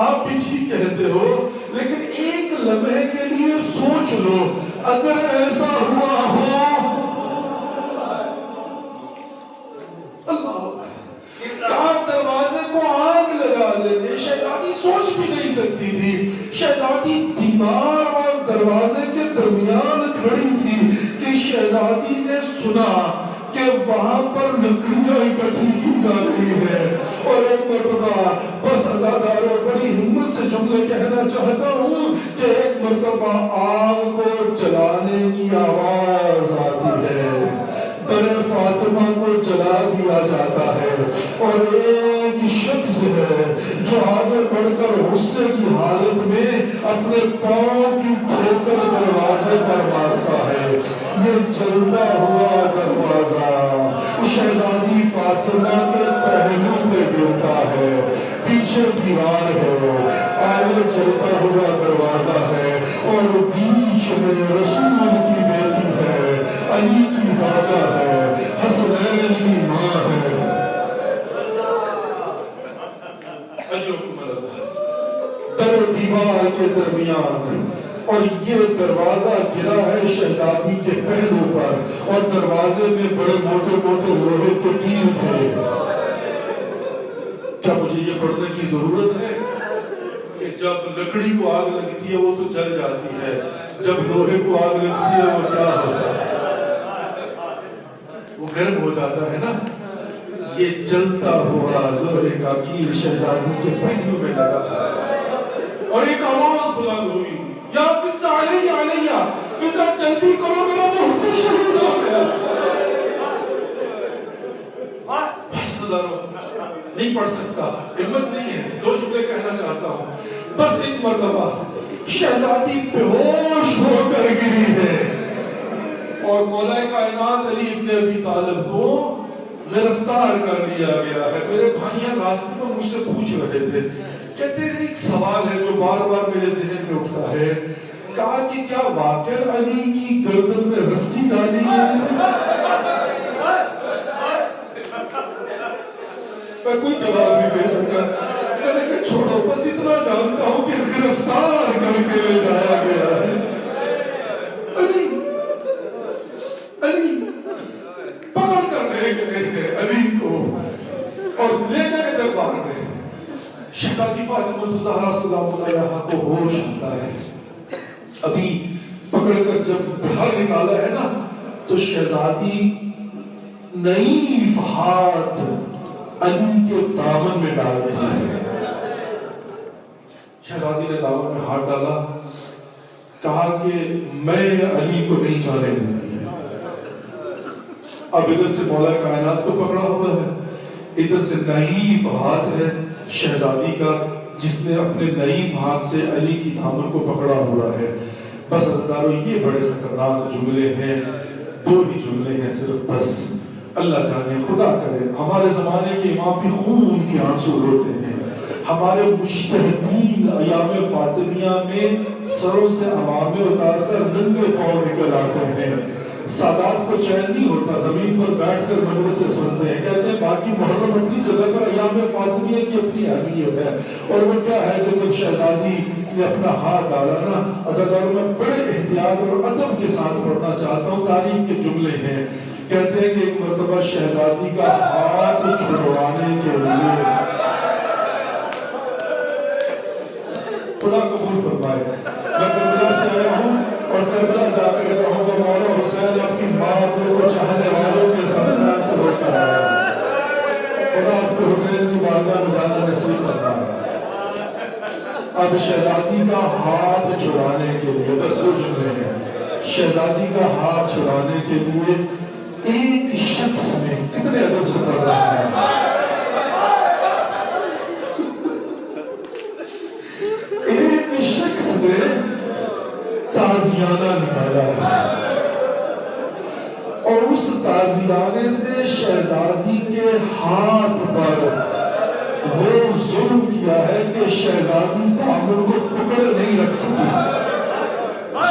آپ بھی ٹھیک کہتے ہو، لیکن ایک لمحے کے لیے سوچ لو اگر ایسا ہوا ہو، کہاں دروازے کو آگ لگا دیتے۔ شہزادی سوچ بھی نہیں سکتی تھی، شہزادی دیوار اور دروازے کے درمیان کھڑی تھی کہ شہزادی نے سنا کہ وہاں پر لکڑیاں اکٹھی کی جا رہی ہے، اور ایک مرتبہ بس عزاداروں بڑی ہمت سے جملے کہنا چاہتا ہوں کہ ایک مرتبہ آگ کو جلانے کی آواز آتی ہے، در فاطمہ کو جلا دیا جاتا ہے، اور ایک شخص ہے جو آگے بڑھ کر غصے کی حالت میں اپنے پاؤں کی ٹھوکر دروازے پر مارتا ہے۔ یہ جلتا ہوا دروازہ شہزادی فاطمہ کے پہلو پہ گرتا ہے، پیچھے دیوار ہے، آگے جلتا ہوا دروازہ ہے، اور بیچ میں رسول کی بیٹی ہے، علی کی زوجہ ہے، حسنین کی ماں ہے۔ در دیوار کے درمیان، اور یہ دروازہ گرا ہے شہزادی کے پہلو پر، اور دروازے میں بڑے موٹے موٹے لوہے کے تیر تھے۔ کیا مجھے یہ پڑھنے کی ضرورت ہے کہ جب لکڑی کو آگ لگتی ہے وہ تو جل جاتی ہے، جب لوہے کو آگ لگتی ہے وہ کیا ہوتا ہے؟ وہ گرم ہو جاتا ہے نا۔ یہ جلتا ہوا لوہے کا تیر شہزادی کے پہلو میں لگا، اور ایک آواز بلند ہوئی، یا فضا علیہ علیہ، فضا جلدی کرو میرا محسن شہید ہو گیا۔ نہیں پڑھ سکتا، ہمت نہیں ہے، دو جملے کہنا چاہتا ہوں بس۔ ایک مرتبہ شہزادی بے ہوش ہو کر گری ہے، اور مولا کائنات علی ابن ابی طالب کو گرفتار کر لیا گیا ہے۔ میرے بھائیاں راستے میں مجھ سے پوچھ رہے تھے، کہتے ہیں ایک سوال ہے جو بار بار میرے ذہن میں اٹھتا ہے، کہا کہ کیا واقع علی کی گردن میں رسی ڈالی گئی؟ میں کوئی جواب نہیں دے سکا، میں نے کہا چھوڑو، بس اتنا جانتا ہوں کہ گرفتار کر کے لے جایا گیا ہے۔ علی پکڑ کر لے گئے تھے علی کو، اور لے گئے دربار میں۔ شہزادی فاطمہ الزہرا سلام اللہ علیہا کو ہوش آتا ہے، ابھی پکڑ کر جب باہر نکالا ہے نا تو شہزادی نئی ہاتھ علی کے دامن میں ڈال رہی ہے۔ شہزادی نے دامن میں ہاتھ ڈالا، کہا کہ میں علی کو نہیں جانے دوں گی۔ اب ادھر سے مولا کائنات کو پکڑا ہوا ہے، ادھر سے نحیف ہاتھ ہے شہزادی کا جس نے اپنے نحیف ہاتھ سے علی کی دامن کو پکڑا ہوا ہے۔ بس عزیزانو یہ بڑے خطرناک جملے ہیں، دو ہی جملے ہیں صرف، بس اللہ جانے، خدا کرے ہمارے زمانے کے امام بھی خون کے آنسو روتے ہیں، ہمارے مجتہدین ایام فاطمیہ میں سروں سے عوامے اتار کر ننگے پاؤں نکل آتے ہیں، سادات کو چین نہیں ہوتا، زمین پر بیٹھ کر مجلسیں سنتے ہیں، کہتے ہیں باقی محرم اپنی جگہ پر ایام فاطمیہ کی اپنی اہمیت ہے، اور وہ کیا ہے کہ جب شہزادی نے اپنا ہاتھ ڈالا نا، عزیزانو میں بڑے احتیاط اور ادب کے ساتھ پڑھنا چاہتا ہوں، تاریخ کے جملے ہیں، کہتے ہیں کہ ایک مرتبہ شہزادی کا ہاتھ چھڑوانے کے لیے، خدا قبول فرمائے، میں کربلا سے آیا ہوں اور کربلا خدا آپ کو حسین کی بارگاہ میں جانا نصیب فرمائے۔ اب شہزادی کا ہاتھ چھڑانے کے لیے بس دو جملے ہیں، شہزادی کا ہاتھ چھڑانے کے لیے ایک شخص نے کتنے ادب سے پڑھ رہا ہے، ایک شخص نے تازیانہ نکالا ہے اور اس تازیانے سے شہزادی کے ہاتھ پر وہ ظلم کیا ہے کہ شہزادی دامن کو پکڑے نہیں رکھ سکی،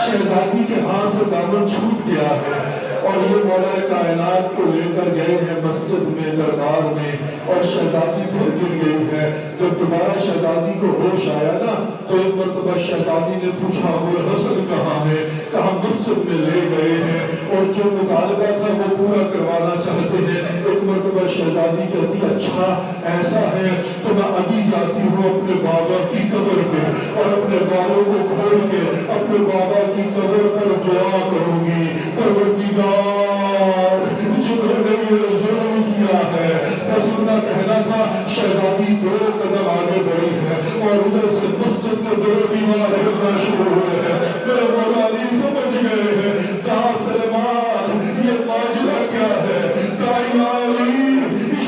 شہزادی کے ہاتھ سے دامن چھوٹ گیا ہے اور یہ مولا کائنات کو لے کر گئے ہیں مسجد میں دربار میں اور شہزادی پھر گر گئی ہے۔ جب دوبارہ شہزادی کو ہوش آیا نا تو ایک مرتبہ شہزادی نے پوچھا ابوالحسن کہاں ہے؟ کہا مسجد میں لے گئے ہیں اور جو مطالبہ تھا وہ پورا کروانا چاہتے ہیں۔ ایک مرتبہ شہزادی کہتی اچھا ایسا ہے تو میں ابھی جاتی ہوں اپنے بابا کی قبر پہ اور اپنے بالوں کو کھول کے اپنے بابا کی قبر پر دعا کروں گی، پروردگار جنہوں نے یہ ظلم کیا ہے بس اتنا کہنا تھا۔ شہزادی دو قدم آگے بڑھی ہے اور ادھر سے مسجد کے دو دیوار ہلنا شروع ہوئے ہیں۔ میرے مولا علی سمجھ گئے ہیں کہا سلیمان یہ ماجرا کیا ہے؟ کہا یا علی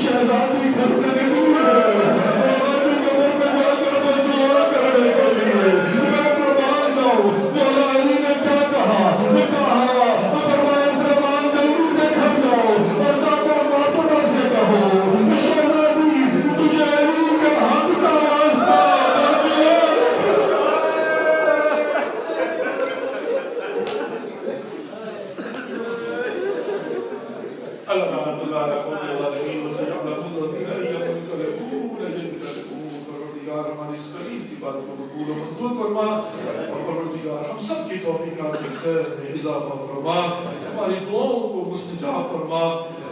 شہزادی گھر سے نکلی ہے اور ابھی قبر میں جا کر میں دعا کرنے کے لیے میں قربان جاؤں۔ مولا علی نے کیا کہا؟ ہم سب کی توفیقات کے خیر میں اضافہ فرما، ہماری دعاؤں کو مستجاب فرما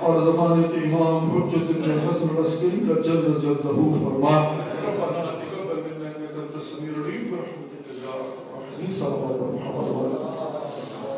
اور زمانے کے امام حجت ابن حسن العسکری کا جلد از جلد ظہور فرما۔ ربنا تقبل منا انک انت السمیع العلیم برحمتک یا ارحم الراحمین۔